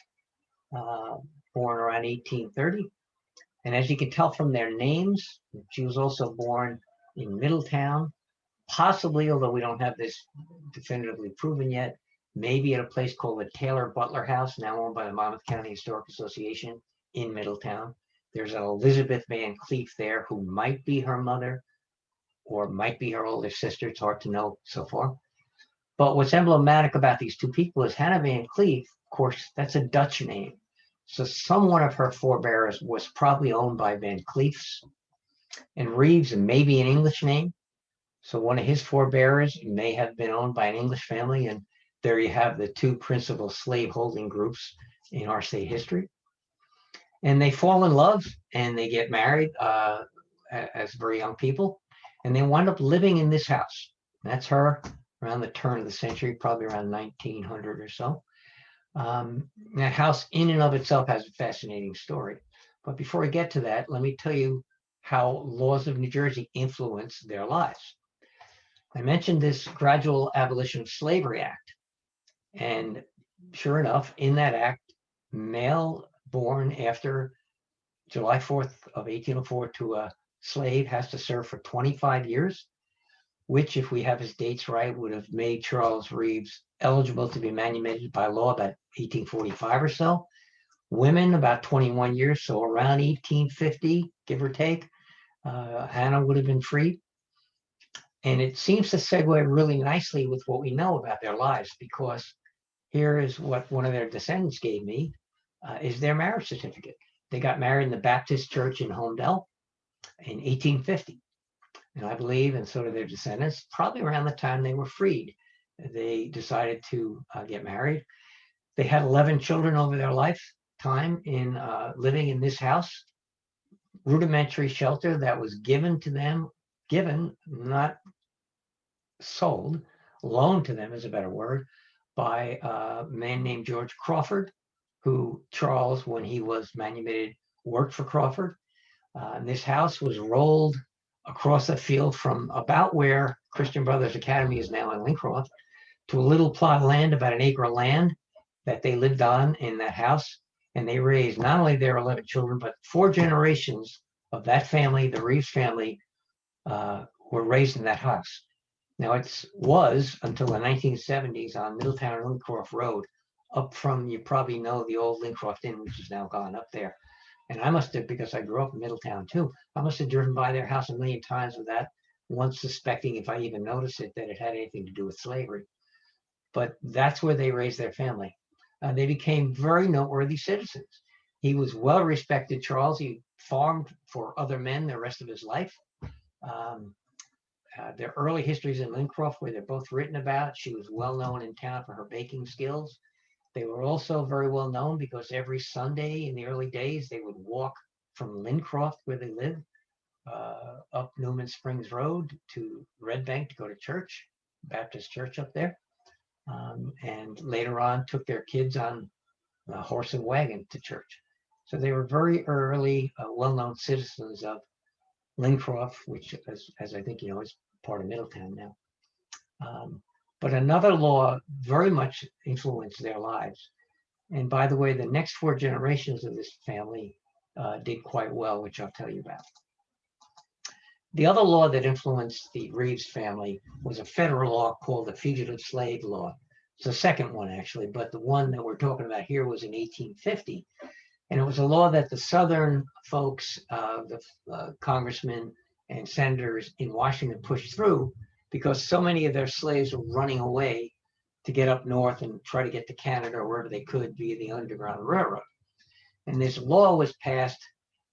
born around 1830. And as you can tell from their names, she was also born in Middletown, possibly, although we don't have this definitively proven yet, maybe at a place called the Taylor Butler House, now owned by the Monmouth County Historic Association in Middletown. There's an Elizabeth Van Cleef there who might be her mother or might be her older sister. It's hard to know so far. But what's emblematic about these two people is Hannah Van Cleef, of course, that's a Dutch name. So someone of her forebears was probably owned by Van Cleefs, and Reeves may be an English name. So one of his forebears may have been owned by an English family, and there you have the two principal slaveholding groups in our state history. And they fall in love and they get married as very young people, and they wind up living in this house. That's her around the turn of the century, probably around 1900 or so. That house in and of itself has a fascinating story. But before I get to that, let me tell you how laws of New Jersey influence their lives. I mentioned this Gradual Abolition of Slavery Act. And sure enough, in that act, male born after July 4th of 1804 to a slave has to serve for 25 years. which, if we have his dates right, would have made Charles Reeves eligible to be manumitted by law about 1845 or so. Women about 21 years, so around 1850, give or take, Hannah would have been freed. And it seems to segue really nicely with what we know about their lives, because here is what one of their descendants gave me, is their marriage certificate. They got married in the Baptist church in Homedale in 1850. And I believe, and so do their descendants, probably around the time they were freed, they decided to get married. They had 11 children over their lifetime in living in this house, rudimentary shelter that was given to them, not sold, loaned to them is a better word, by a man named George Crawford, who Charles, when he was manumitted, worked for Crawford. And this house was rolled across the field from about where Christian Brothers Academy is now in Lincroft to a little plot of land, about an acre of land that they lived on in that house. And they raised not only their 11 children, but 4 generations of that family, the Reeves family, were raised in that house. Now it was until the 1970s on Middletown and Lincroft Road, up from, you probably know, the old Lincroft Inn, which is now gone up there. And I must have, because I grew up in Middletown too, I must have driven by their house a million times without once suspecting, if I even noticed it, that it had anything to do with slavery. But that's where they raised their family. They became very noteworthy citizens. He was well respected, Charles. He farmed for other men the rest of his life. Their early histories in Lincroft, where they're both written about, she was well known in town for her baking skills. They were also very well known because every Sunday in the early days, they would walk from Lincroft, where they lived, up Newman Springs Road to Red Bank to go to church, Baptist church up there. And later on took their kids on a horse and wagon to church. So they were very early, well-known citizens of Lincroft, which, as I think you know, is part of Middletown now. But another law very much influenced their lives. And by the way, the next 4 generations of this family did quite well, which I'll tell you about. The other law that influenced the Reeves family was a federal law called the Fugitive Slave Law. It's the second one, actually, but the one that we're talking about here was in 1850. And it was a law that the Southern folks, the congressmen and senators in Washington pushed through because so many of their slaves were running away to get up north and try to get to Canada or wherever they could via the Underground Railroad. And this law was passed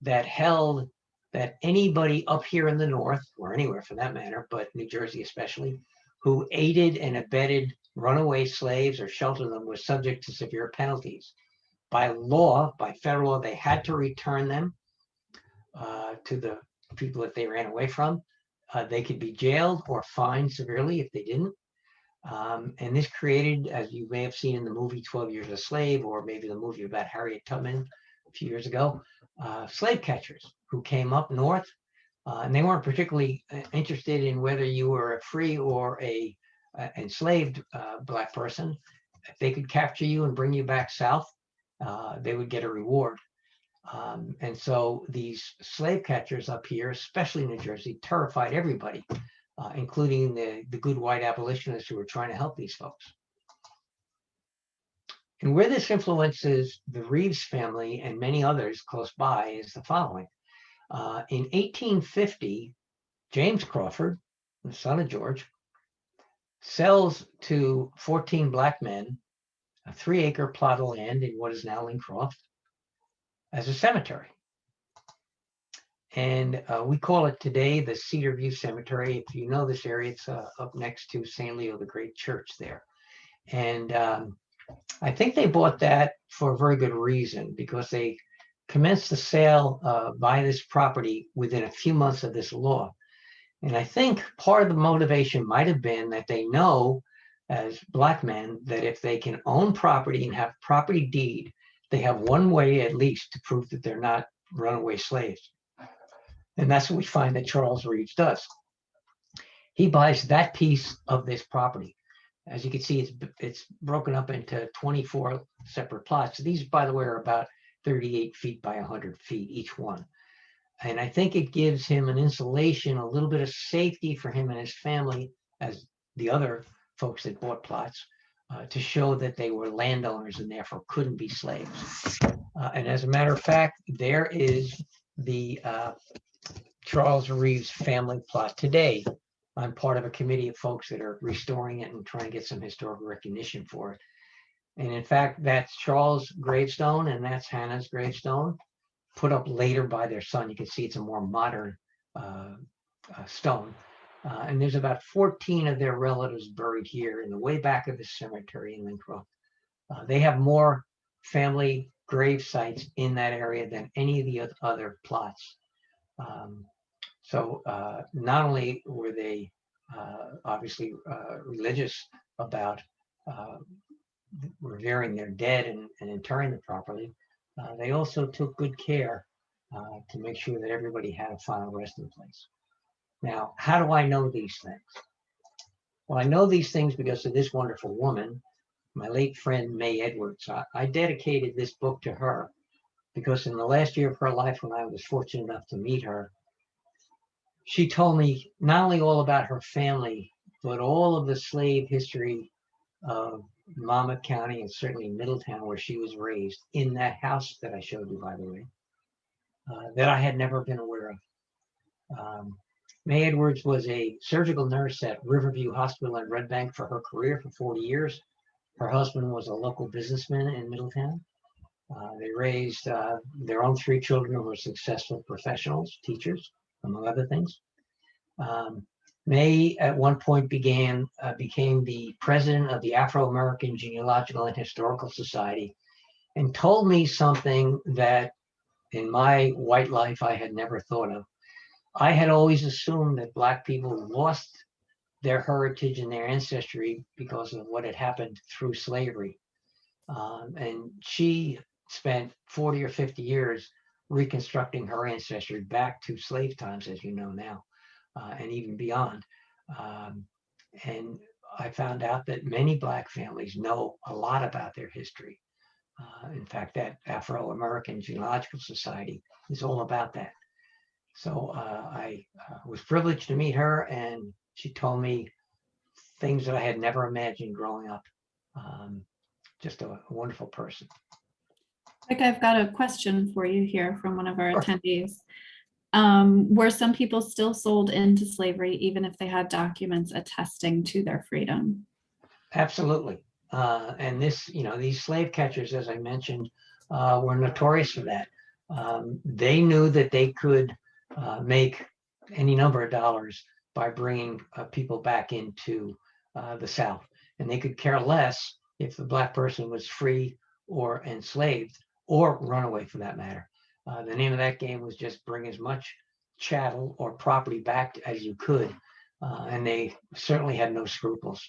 that held that anybody up here in the north, or anywhere for that matter, but New Jersey especially, who aided and abetted runaway slaves or sheltered them was subject to severe penalties. By law, by federal law, they had to return them to the people that they ran away from. They could be jailed or fined severely if they didn't. And this created, as you may have seen in the movie 12 Years a Slave, or maybe the movie about Harriet Tubman a few years ago, slave catchers who came up north, and they weren't particularly interested in whether you were a free or a enslaved Black person. If they could capture you and bring you back south, they would get a reward. And so these slave catchers up here, especially in New Jersey, terrified everybody, including the good white abolitionists who were trying to help these folks. And where this influences the Reeves family and many others close by is the following. In 1850, James Crawford, the son of George, sells to 14 Black men a 3-acre plot of land in what is now Lincroft as a cemetery. And we call it today the Cedar View Cemetery. If you know this area, it's up next to St. Leo, the great church there. And I think they bought that for a very good reason, because they commenced the sale by this property within a few months of this law. And I think part of the motivation might have been that they know, as Black men, that if they can own property and have property deed, they have one way at least to prove that they're not runaway slaves. And that's what we find that Charles Reeves does. He buys that piece of this property. As you can see, it's broken up into 24 separate plots. So these, by the way, are about 38 feet by 100 feet each one. And I think it gives him an insulation, a little bit of safety for him and his family, as the other folks that bought plots, to show that they were landowners and therefore couldn't be slaves. And as a matter of fact, there is the Charles Reeves family plot today. I'm part of a committee of folks that are restoring it and trying to get some historical recognition for it. And in fact, that's Charles' gravestone and that's Hannah's gravestone, put up later by their son. You can see it's a more modern stone. And there's about 14 of their relatives buried here in the way back of the cemetery in Lincroft. They have more family grave sites in that area than any of the other plots. So not only were they obviously religious about revering their dead and interring them properly, they also took good care to make sure that everybody had a final resting place. Now, how do I know these things? Well, I know these things because of this wonderful woman, my late friend, Mae Edwards. I dedicated this book to her because in the last year of her life, when I was fortunate enough to meet her, she told me not only all about her family, but all of the slave history of Monmouth County and certainly Middletown, where she was raised, in that house that I showed you, by the way, that I had never been aware of. Mae Edwards was a surgical nurse at Riverview Hospital in Red Bank for her career for 40 years. Her husband was a local businessman in Middletown. They raised their own 3 children who were successful professionals, teachers, among other things. Mae at one point became the president of the Afro-American Genealogical and Historical Society and told me something that in my white life I had never thought of. I had always assumed that Black people lost their heritage and their ancestry because of what had happened through slavery. And she spent 40 or 50 years reconstructing her ancestry back to slave times, as you know now, and even beyond. And I found out that many Black families know a lot about their history. In fact, that Afro-American Genealogical Society is all about that. So I was privileged to meet her, and she told me things that I had never imagined growing up. Just a wonderful person. Rick, I've got a question for you here from one of our attendees. Were some people still sold into slavery even if they had documents attesting to their freedom? Absolutely. And this, these slave catchers, as I mentioned, were notorious for that. They knew that they could make any number of dollars by bringing people back into the South. And they could care less if the Black person was free or enslaved or runaway for that matter. The name of that game was just bring as much chattel or property back as you could. And they certainly had no scruples.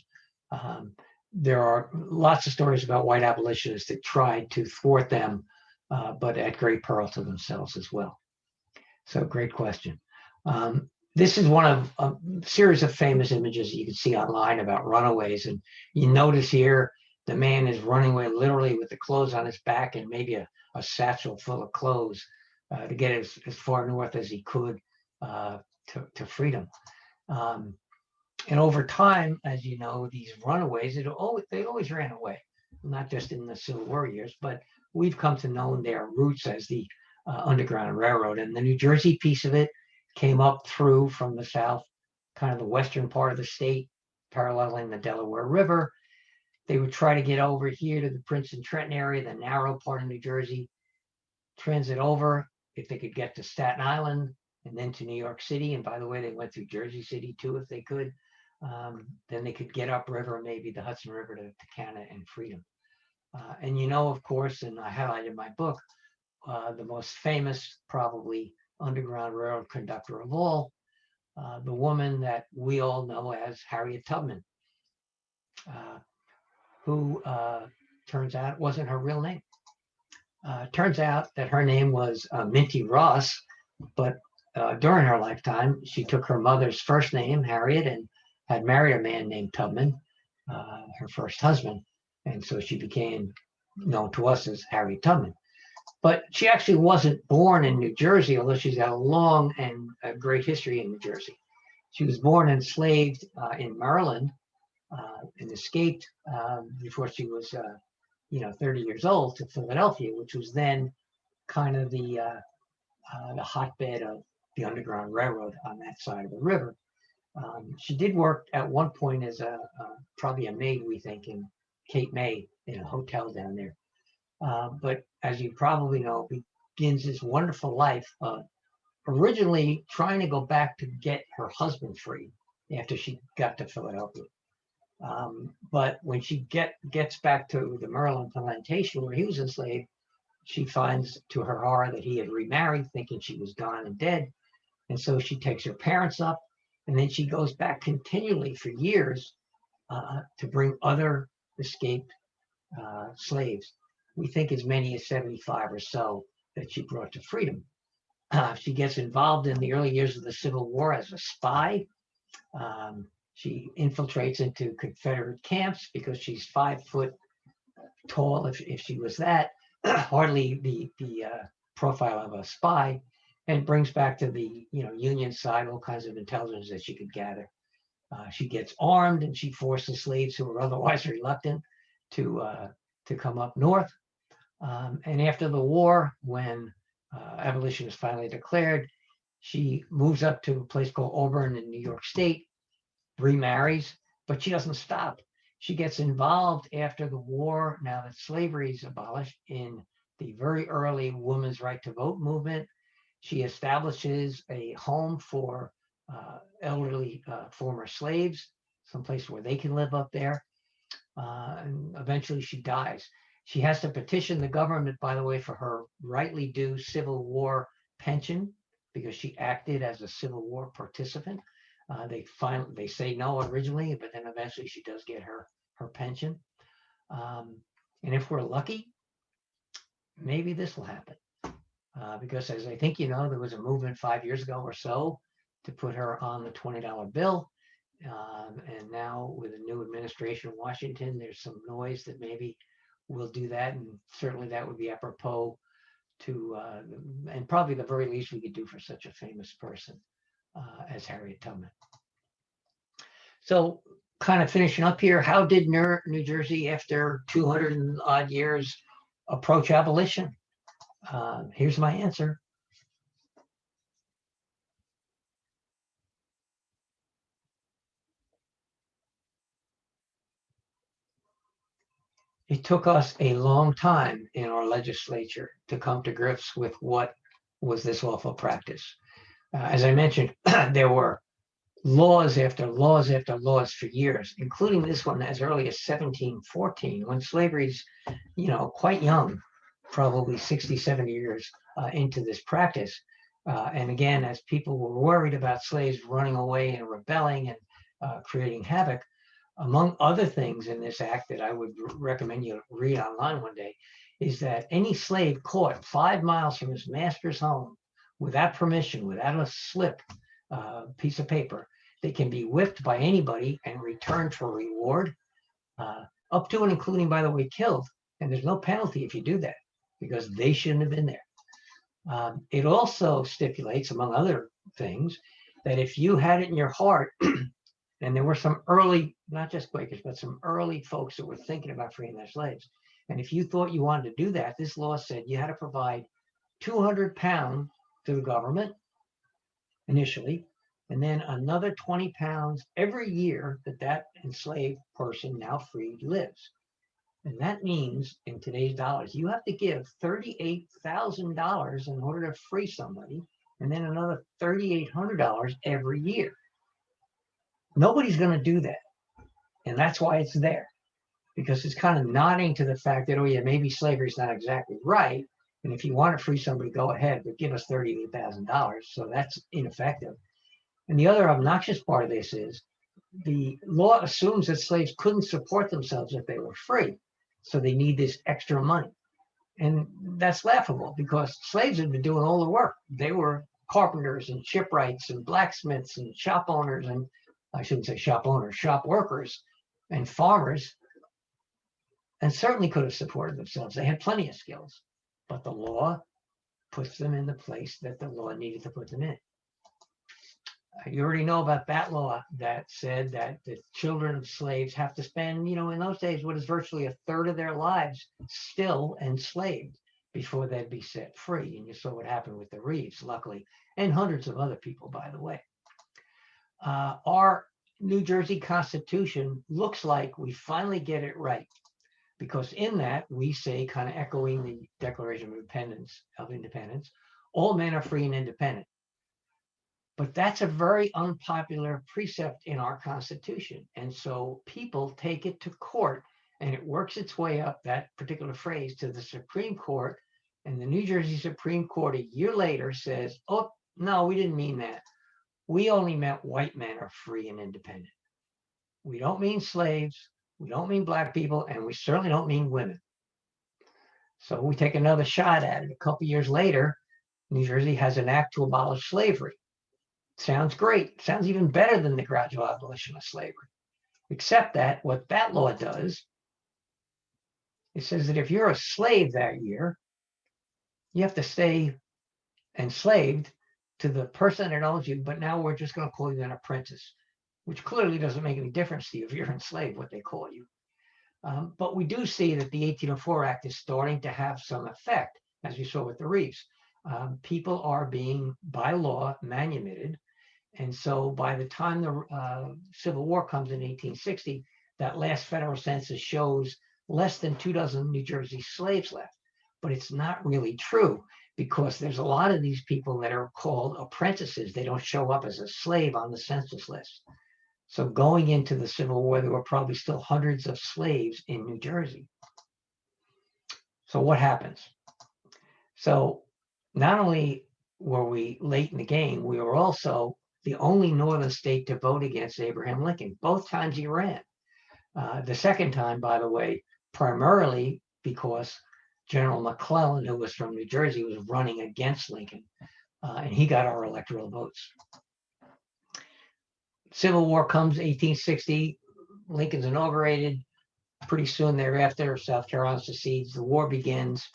There are lots of stories about white abolitionists that tried to thwart them, but at great peril to themselves as well. So great question. This is one of a series of famous images you can see online about runaways. And you notice here, the man is running away literally with the clothes on his back and maybe a satchel full of clothes to get as far north as he could to freedom. And over time, as you know, these runaways, they always ran away, not just in the Civil War years, but we've come to know their roots as the Underground Railroad. And the New Jersey piece of it came up through from the south, kind of the western part of the state, paralleling the Delaware River. They would try to get over here to the Princeton Trenton area, the narrow part of New Jersey, transit over if they could get to Staten Island and then to New York City. And by the way, they went through Jersey City too, if they could. Then they could get upriver, maybe the Hudson River to Canada and freedom. And of course, and I highlighted in my book, the most famous, probably, Underground Railroad conductor of all, the woman that we all know as Harriet Tubman, who turns out wasn't her real name. Turns out that her name was Minty Ross, but during her lifetime, she took her mother's first name, Harriet, and had married a man named Tubman, her first husband. And so she became known to us as Harriet Tubman. But she actually wasn't born in New Jersey, although she's got a long and a great history in New Jersey. She was born enslaved in Maryland and escaped before she was, 30 years old to Philadelphia, which was then kind of the hotbed of the Underground Railroad on that side of the river. She did work at one point as probably a maid, we think, in Cape May in a hotel down there. But as you probably know, begins this wonderful life of originally trying to go back to get her husband free after she got to Philadelphia. But when she gets back to the Maryland plantation where he was enslaved, she finds to her horror that he had remarried, thinking she was gone and dead. And so she takes her parents up, and then she goes back continually for years to bring other escaped slaves. We think as many as 75 or so that she brought to freedom. She gets involved in the early years of the Civil War as a spy. She infiltrates into Confederate camps because she's 5 foot tall, if she was that, hardly the profile of a spy, and brings back to the Union side all kinds of intelligence that she could gather. She gets armed and she forces slaves who were otherwise reluctant to come up north. And after the war, when abolition is finally declared, she moves up to a place called Auburn in New York State, remarries, but she doesn't stop. She gets involved after the war, now that slavery is abolished, in the very early women's right to vote movement. She establishes a home for elderly former slaves, someplace where they can live up there. And eventually she dies. She has to petition the government, by the way, for her rightly due Civil War pension because she acted as a Civil War participant. They say no originally, but then eventually she does get her pension. And if we're lucky, maybe this will happen. Because as I think there was a movement 5 years ago or so to put her on the $20 bill. And now with a new administration in Washington, there's some noise that maybe we'll do that. And certainly that would be apropos to, and probably the very least we could do for such a famous person as Harriet Tubman. So kind of finishing up here, how did New Jersey, after 200 and odd years, approach abolition? Here's my answer. It took us a long time in our legislature to come to grips with what was this awful practice. As I mentioned, there were laws after laws after laws for years, including this one as early as 1714, when slavery's, quite young, probably 60, 70 years into this practice. And again, as people were worried about slaves running away and rebelling and creating havoc, among other things in this act that I would recommend you read online one day, is that any slave caught 5 miles from his master's home without permission, without a slip piece of paper, they can be whipped by anybody and returned for reward, up to and including, by the way, killed. And there's no penalty if you do that, because they shouldn't have been there. It also stipulates, among other things, that if you had it in your heart, and there were some early, not just Quakers, but some early folks that were thinking about freeing their slaves. And if you thought you wanted to do that, this law said you had to provide 200 pounds to the government initially, and then another 20 pounds every year that enslaved person, now freed, lives. And that means in today's dollars, you have to give $38,000 in order to free somebody, and then another $3,800 every year. Nobody's going to do that. And that's why it's there, because it's kind of nodding to the fact that, oh yeah, maybe slavery is not exactly right. And if you want to free somebody, go ahead, but give us $38,000. So that's ineffective. And the other obnoxious part of this is the law assumes that slaves couldn't support themselves if they were free. So they need this extra money. And that's laughable because slaves had been doing all the work. They were carpenters and shipwrights and blacksmiths and shop owners, and I shouldn't say shop owners, shop workers and farmers, and certainly could have supported themselves. They had plenty of skills. but the law puts them in the place that the law needed to put them in. You already know about that law that said that the children of slaves have to spend, in those days, what is virtually a third of their lives still enslaved before they'd be set free. And you saw what happened with the Reeves, luckily, and hundreds of other people, by the way. Our New Jersey Constitution looks like we finally get it right, because in that we say, kind of echoing the Declaration of Independence, all men are free and independent. But that's a very unpopular precept in our Constitution. And so people take it to court, and it works its way up, that particular phrase, to the Supreme Court. And the New Jersey Supreme Court a year later says, oh, no, we didn't mean that. We only meant white men are free and independent. We don't mean slaves. We don't mean black people. And we certainly don't mean women. So we take another shot at it. A couple years later, New Jersey has an act to abolish slavery. Sounds great. Sounds even better than the gradual abolition of slavery. Except that what that law does, it says that if you're a slave that year, you have to stay enslaved to the person that owns you, but now we're just going to call you an apprentice, which clearly doesn't make any difference to you if you're enslaved, what they call you. But we do see that the 1804 Act is starting to have some effect, as you saw with the Reeves. People are being, by law, manumitted. And so by the time the Civil War comes in 1860, that last federal census shows less than 24 New Jersey slaves left. But it's not really true, because there's a lot of these people that are called apprentices. They don't show up as a slave on the census list. So going into the Civil War, there were probably still hundreds of slaves in New Jersey. So what happens? So not only were we late in the game, we were also the only northern state to vote against Abraham Lincoln. Both times he ran. The second time, by the way, primarily because General McClellan, who was from New Jersey, was running against Lincoln, and he got our electoral votes. Civil War comes 1860, Lincoln's inaugurated. Pretty soon thereafter, South Carolina secedes, the war begins.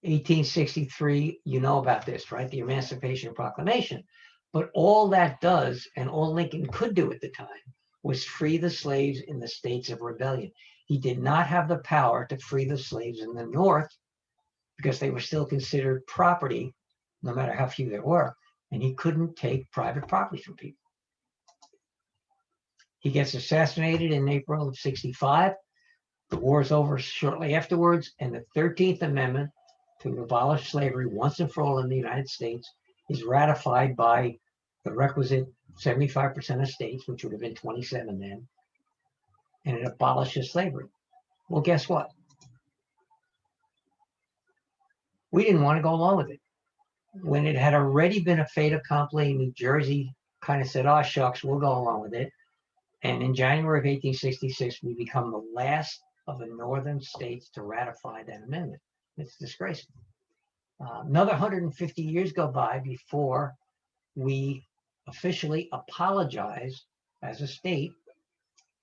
1863, you know about this, right? The Emancipation Proclamation. But all that does, and all Lincoln could do at the time, was free the slaves in the states of rebellion. He did not have the power to free the slaves in the North, because they were still considered property, no matter how few there were, and he couldn't take private property from people. He gets assassinated in April of 65. The war is over shortly afterwards, and the 13th Amendment to abolish slavery once and for all in the United States is ratified by the requisite 75% of states, which would have been 27 then, and it abolishes slavery. Well, guess what? We didn't want to go along with it. When it had already been a fait accompli, New Jersey kind of said, oh, shucks, we'll go along with it. And in January of 1866, we become the last of the northern states to ratify that amendment. It's disgraceful. Another 150 years go by before we officially apologize as a state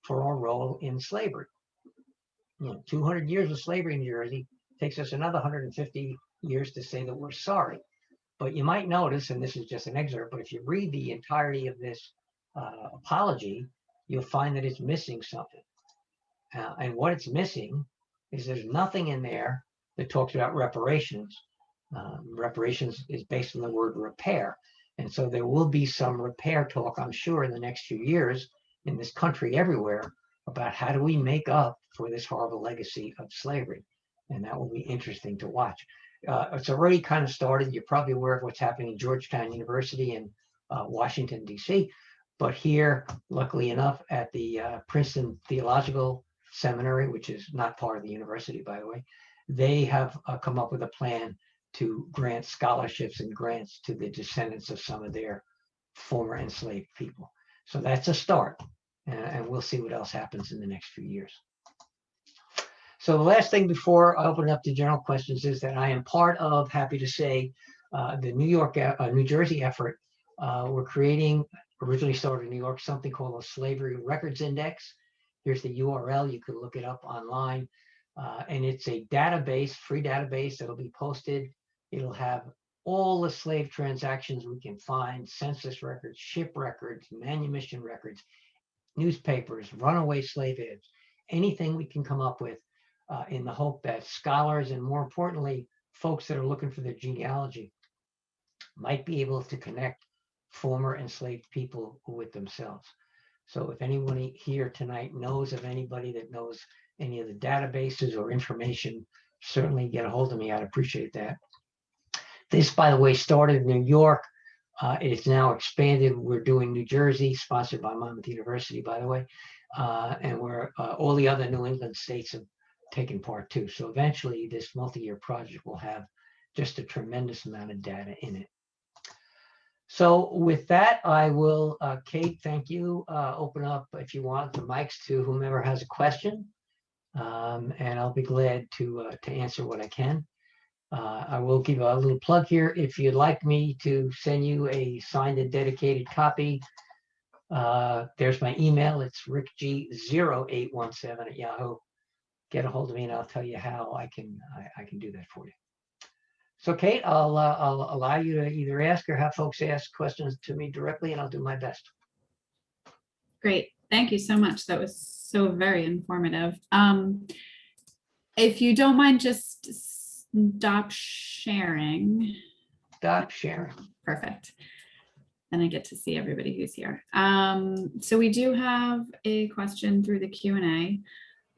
for our role in slavery. 200 years of slavery in New Jersey takes us another 150 years to say that we're sorry. But you might notice, and this is just an excerpt, but if you read the entirety of this apology, you'll find that it's missing something. And what it's missing is there's nothing in there that talks about reparations. Reparations is based on the word repair. And so there will be some repair talk, I'm sure, in the next few years in this country everywhere about how do we make up for this horrible legacy of slavery. And that will be interesting to watch. It's already kind of started. You're probably aware of what's happening in Georgetown University in Washington, D.C. But here, luckily enough, at the Princeton Theological Seminary, which is not part of the university, by the way, they have come up with a plan to grant scholarships and grants to the descendants of some of their former enslaved people. So that's a start, and we'll see what else happens in the next few years. So the last thing before I open it up to general questions is that I am part of, happy to say, the New Jersey effort. We're creating, originally started in New York, something called a Slavery Records Index. Here's the URL. You could look it up online. And it's a database, free database that'll be posted. It'll have all the slave transactions we can find, census records, ship records, manumission records, newspapers, runaway slave ads, anything we can come up with in the hope that scholars and, more importantly, folks that are looking for their genealogy might be able to connect former enslaved people with themselves. So if anyone here tonight knows of anybody that knows any of the databases or information, certainly get a hold of me. I'd appreciate that. This, by the way, started in New York. It's now expanded. We're doing New Jersey, sponsored by Monmouth University, by the way. And we're all the other New England states have taken part too. So eventually this multi-year project will have just a tremendous amount of data in it. So with that, I will, Kate, thank you. Open up, if you want, the mics to whomever has a question. And I'll be glad to answer what I can. I will give a little plug here. If you'd like me to send you a signed and dedicated copy, there's my email. It's rickg0817@Yahoo. Get a hold of me and I'll tell you how I can do that for you. So Kate, I'll allow you to either ask or have folks ask questions to me directly, and I'll do my best. Great. Thank you so much. That was so very informative. If you don't mind, just stop sharing. Stop sharing. Perfect. And I get to see everybody who's here. So we do have a question through the Q&A.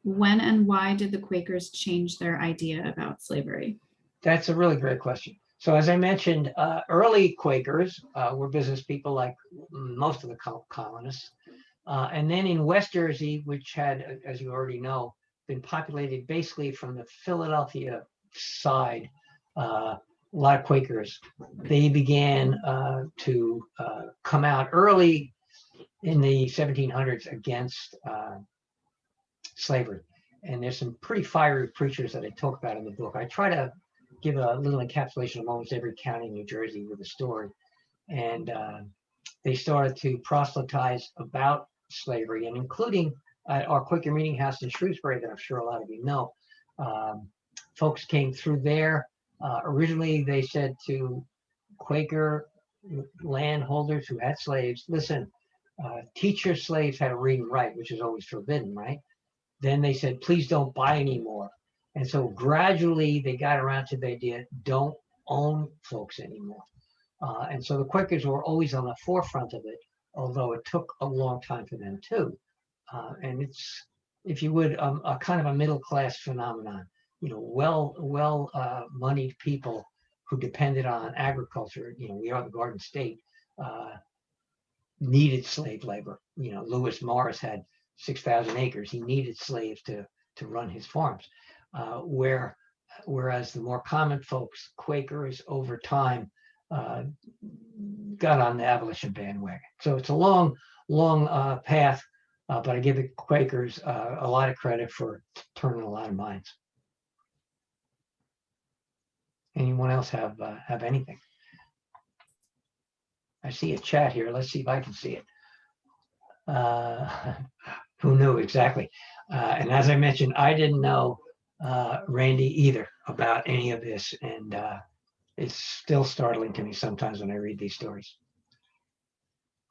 When and why did the Quakers change their idea about slavery? That's a really great question. So as I mentioned, early Quakers were business people like most of the colonists. And then in West Jersey, which had, as you already know, been populated basically from the Philadelphia side, a lot of Quakers, they began to come out early in the 1700s against slavery. And there's some pretty fiery preachers that I talk about in the book. I try to give a little encapsulation of almost every county in New Jersey with a story. And they started to proselytize about slavery, and including our Quaker Meeting House in Shrewsbury that I'm sure a lot of you know. Folks came through there. Originally, they said to Quaker landholders who had slaves, listen, teach your slaves how to read and write, which is always forbidden, right? Then they said, please don't buy anymore. And so gradually they got around to the idea, don't own folks anymore. And so the Quakers were always on the forefront of it, although it took a long time for them too. And it's, if you would, a kind of a middle class phenomenon. You know, moneyed people who depended on agriculture. You know, we are the Garden State. Needed slave labor. You know, Lewis Morris had 6,000 acres. He needed slaves to run his farms. Whereas the more common folks, Quakers, over time got on the abolition bandwagon. So it's a long path, but I give the Quakers a lot of credit for turning a lot of minds. Anyone else have anything? I see a chat here. Let's see if I can see it. Who knew exactly? And as I mentioned, I didn't know Randy either about any of this, and it's still startling to me sometimes when I read these stories.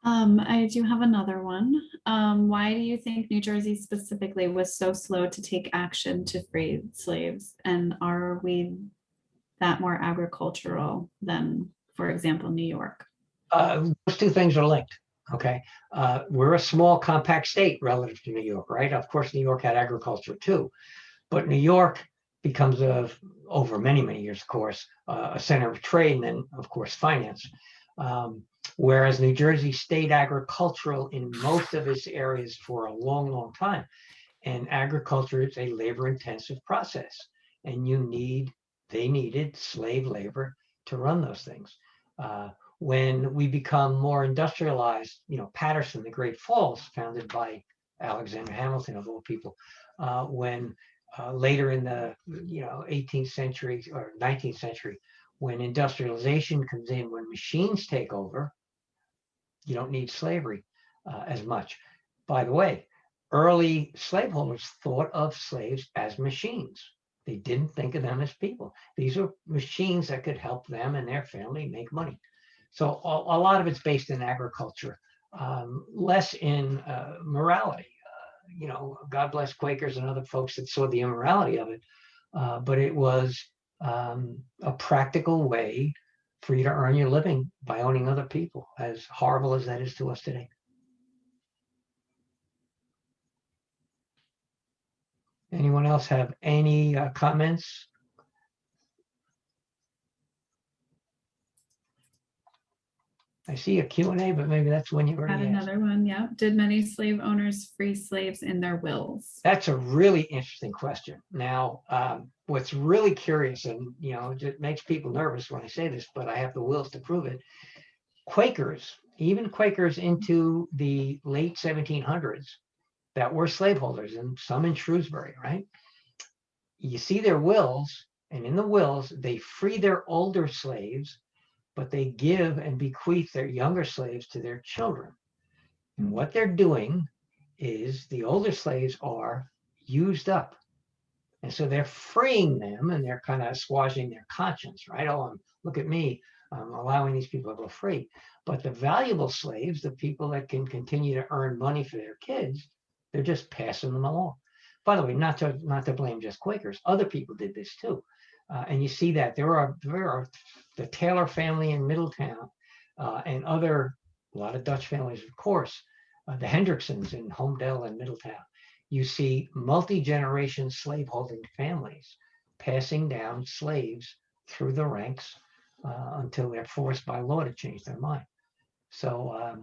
I do have another one. Why do you think New Jersey specifically was so slow to take action to free slaves? And are we that more agricultural than, for example, New York? Those two things are linked. Okay, we're a small, compact state relative to New York, right? Of course, New York had agriculture too, but New York becomes, over many, many years, of course, a center of trade and then, of course, finance. Whereas New Jersey stayed agricultural in most of its areas for a long, long time. And agriculture is a labor-intensive process, and they needed slave labor to run those things. When we become more industrialized, you know, Paterson, the Great Falls, founded by Alexander Hamilton of all people, when later in the 18th century or 19th century, when industrialization comes in, when machines take over, you don't need slavery as much. By the way, early slaveholders thought of slaves as machines. They didn't think of them as people. These are machines that could help them and their family make money. So a lot of it's based in agriculture, less in morality. God bless Quakers and other folks that saw the immorality of it, but it was a practical way for you to earn your living by owning other people, as horrible as that is to us today. Anyone else have any comments? I see a Q&A, but maybe that's when you Got already asked. another one, yeah. Did many slave owners free slaves in their wills? That's a really interesting question. Now, what's really curious, and it makes people nervous when I say this, but I have the wills to prove it. Quakers, even Quakers into the late 1700s, that were slaveholders, and some in Shrewsbury, right? You see their wills, and in the wills, they free their older slaves, but they give and bequeath their younger slaves to their children. And what they're doing is the older slaves are used up. And so they're freeing them, and they're kind of squashing their conscience, right? Oh, look at me, I'm allowing these people to go free. But the valuable slaves, the people that can continue to earn money for their kids, they're just passing them along. By the way, not to blame just Quakers. Other people did this too. And you see that there are the Taylor family in Middletown, and a lot of Dutch families, of course, the Hendricksons in Homedale and Middletown. You see multi-generation slaveholding families passing down slaves through the ranks until they're forced by law to change their mind. So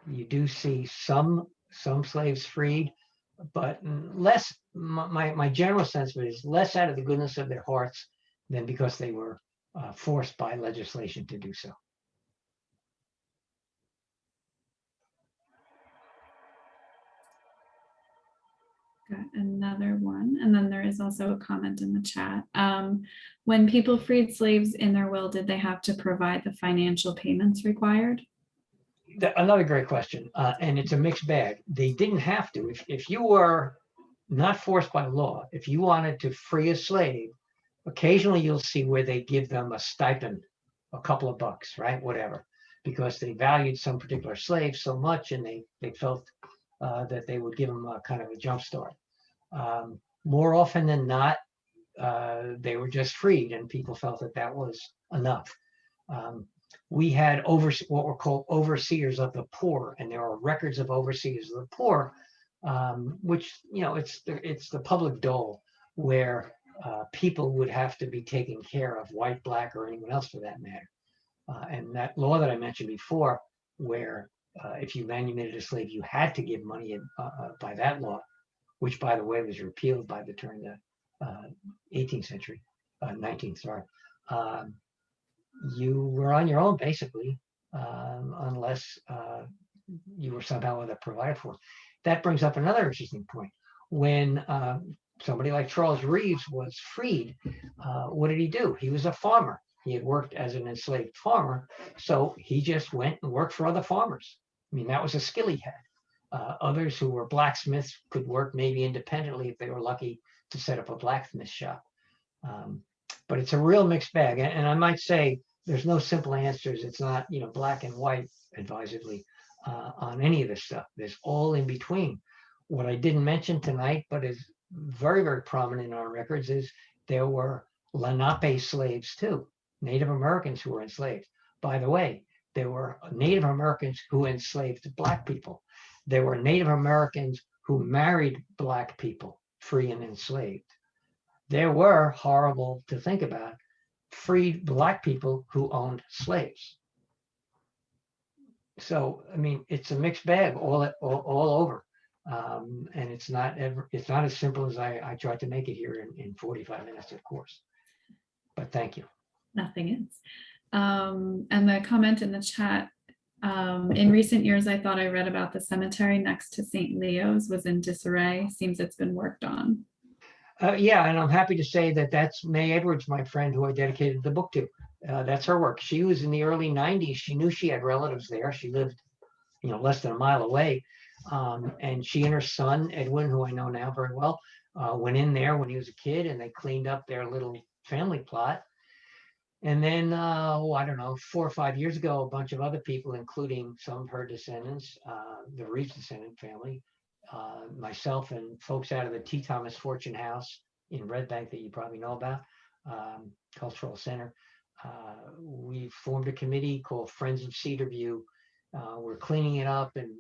you do see some slaves freed, but less. My general sense of it is less out of the goodness of their hearts than because they were forced by legislation to do so. Got another one. And then there is also a comment in the chat. When people freed slaves in their will, did they have to provide the financial payments required? Another great question. And it's a mixed bag. They didn't have to. If you were not forced by law, if you wanted to free a slave, occasionally you'll see where they give them a stipend, a couple of bucks, right? Whatever, because they valued some particular slave so much, and they felt that they would give them a kind of a jump start. More often than not, they were just freed, and people felt that was enough. We had what were called overseers of the poor, and there are records of overseers of the poor, which it's the public dole where people would have to be taken care of, white, black, or anyone else for that matter. And that law that I mentioned before, where if you manumitted a slave, you had to give money by that law, which, by the way, was repealed by the turn of the 18th century, 19th, sorry. You were on your own, basically, unless you were somehow other provided for. That brings up another interesting point. When somebody like Charles Reeves was freed, what did he do? He was a farmer. He had worked as an enslaved farmer, so he just went and worked for other farmers. I mean, that was a skill he had. Others who were blacksmiths could work maybe independently if they were lucky to set up a blacksmith shop. But it's a real mixed bag. And I might say there's no simple answers. It's not, black and white advisedly on any of this stuff. There's all in between. What I didn't mention tonight, but is very, very prominent in our records, is there were Lenape slaves too, Native Americans who were enslaved. By the way, there were Native Americans who enslaved Black people. There were Native Americans who married Black people, free and enslaved. There were, horrible to think about, freed Black people who owned slaves. So, I mean, it's a mixed bag all over. And it's not as simple as I tried to make it here in 45 minutes, of course. But thank you. Nothing is. And the comment in the chat, in recent years, I thought I read about the cemetery next to St. Leo's was in disarray. Seems it's been worked on. Yeah, and I'm happy to say that that's Mae Edwards, my friend, who I dedicated the book to. That's her work. She was in the early 90s. She knew she had relatives there. She lived, less than a mile away. And she and her son, Edwin, who I know now very well, went in there when he was a kid and they cleaned up their little family plot. And then, I don't know, 4 or 5 years ago, a bunch of other people, including some of her descendants, the Reeves descendant family, myself and folks out of the T. Thomas Fortune House in Red Bank that you probably know about, Cultural Center. We formed a committee called Friends of Cedarview. We're cleaning it up and,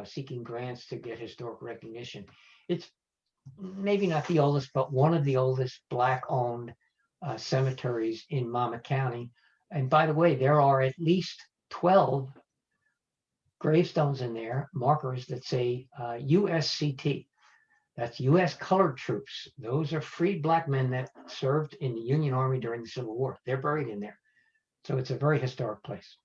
seeking grants to get historic recognition. It's maybe not the oldest, but one of the oldest Black-owned cemeteries in Monmouth County. And by the way, there are at least 12 gravestones in there, markers that say USCT. That's U.S. Colored Troops. Those are freed Black men that served in the Union Army during the Civil War. They're buried in there. So it's a very historic place.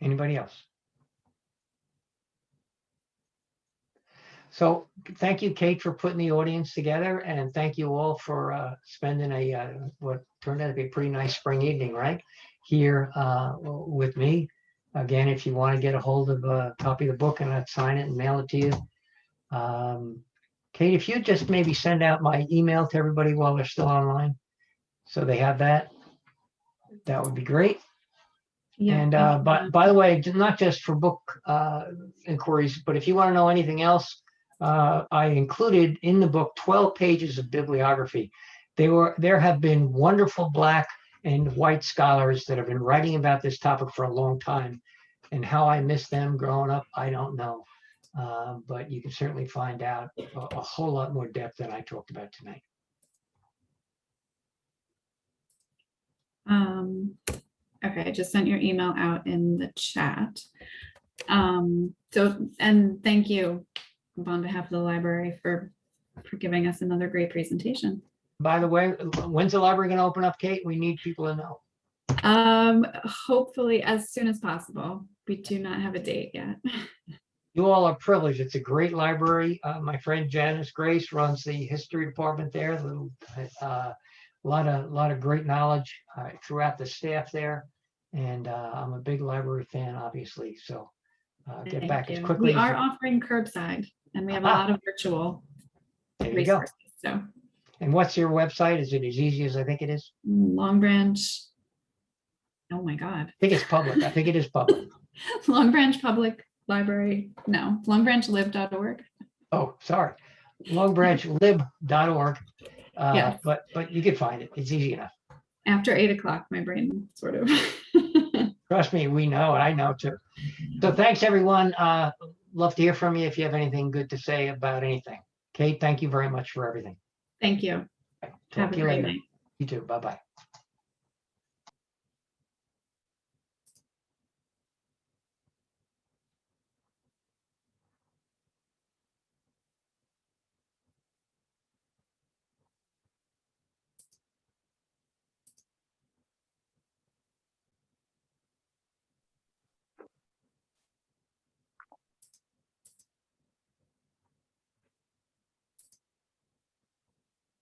Anybody else? So thank you, Kate, for putting the audience together, and thank you all for spending what turned out to be a pretty nice spring evening, right, here with me. Again, if you want to get a hold of a copy of the book and I'd sign it and mail it to you. Kate, if you just maybe send out my email to everybody while they're still online, so they have that, that would be great. Yeah, and by the way, not just for book inquiries, but if you want to know anything else, I included in the book 12 pages of bibliography. There have been wonderful Black and white scholars that have been writing about this topic for a long time, and how I missed them growing up, I don't know. But you can certainly find out a whole lot more depth than I talked about tonight. Okay, I just sent your email out in the chat. And thank you on behalf of the library for giving us another great presentation. By the way, when's the library going to open up, Kate? We need people to know. Hopefully as soon as possible. We do not have a date yet. You all are privileged. It's a great library. My friend Janice Grace runs the history department there. A lot of great knowledge throughout the staff there, and I'm a big library fan, obviously. So get back as quickly. We are offering curbside, and we have a lot of virtual resources. So. And what's your website? Is it as easy as I think it is? Long Branch. Oh my God. I think it's public. I think it is public. Long Branch Public Library. No, longbranchlib.org. Oh, sorry. Longbranchlib.org. Yes. But you can find it. It's easy enough. After 8 o'clock, my brain sort of. Trust me, we know, and I know too. So thanks, everyone. Love to hear from you if you have anything good to say about anything. Kate, thank you very much for everything. Thank you. Talk to you later. Night. You too. Bye-bye.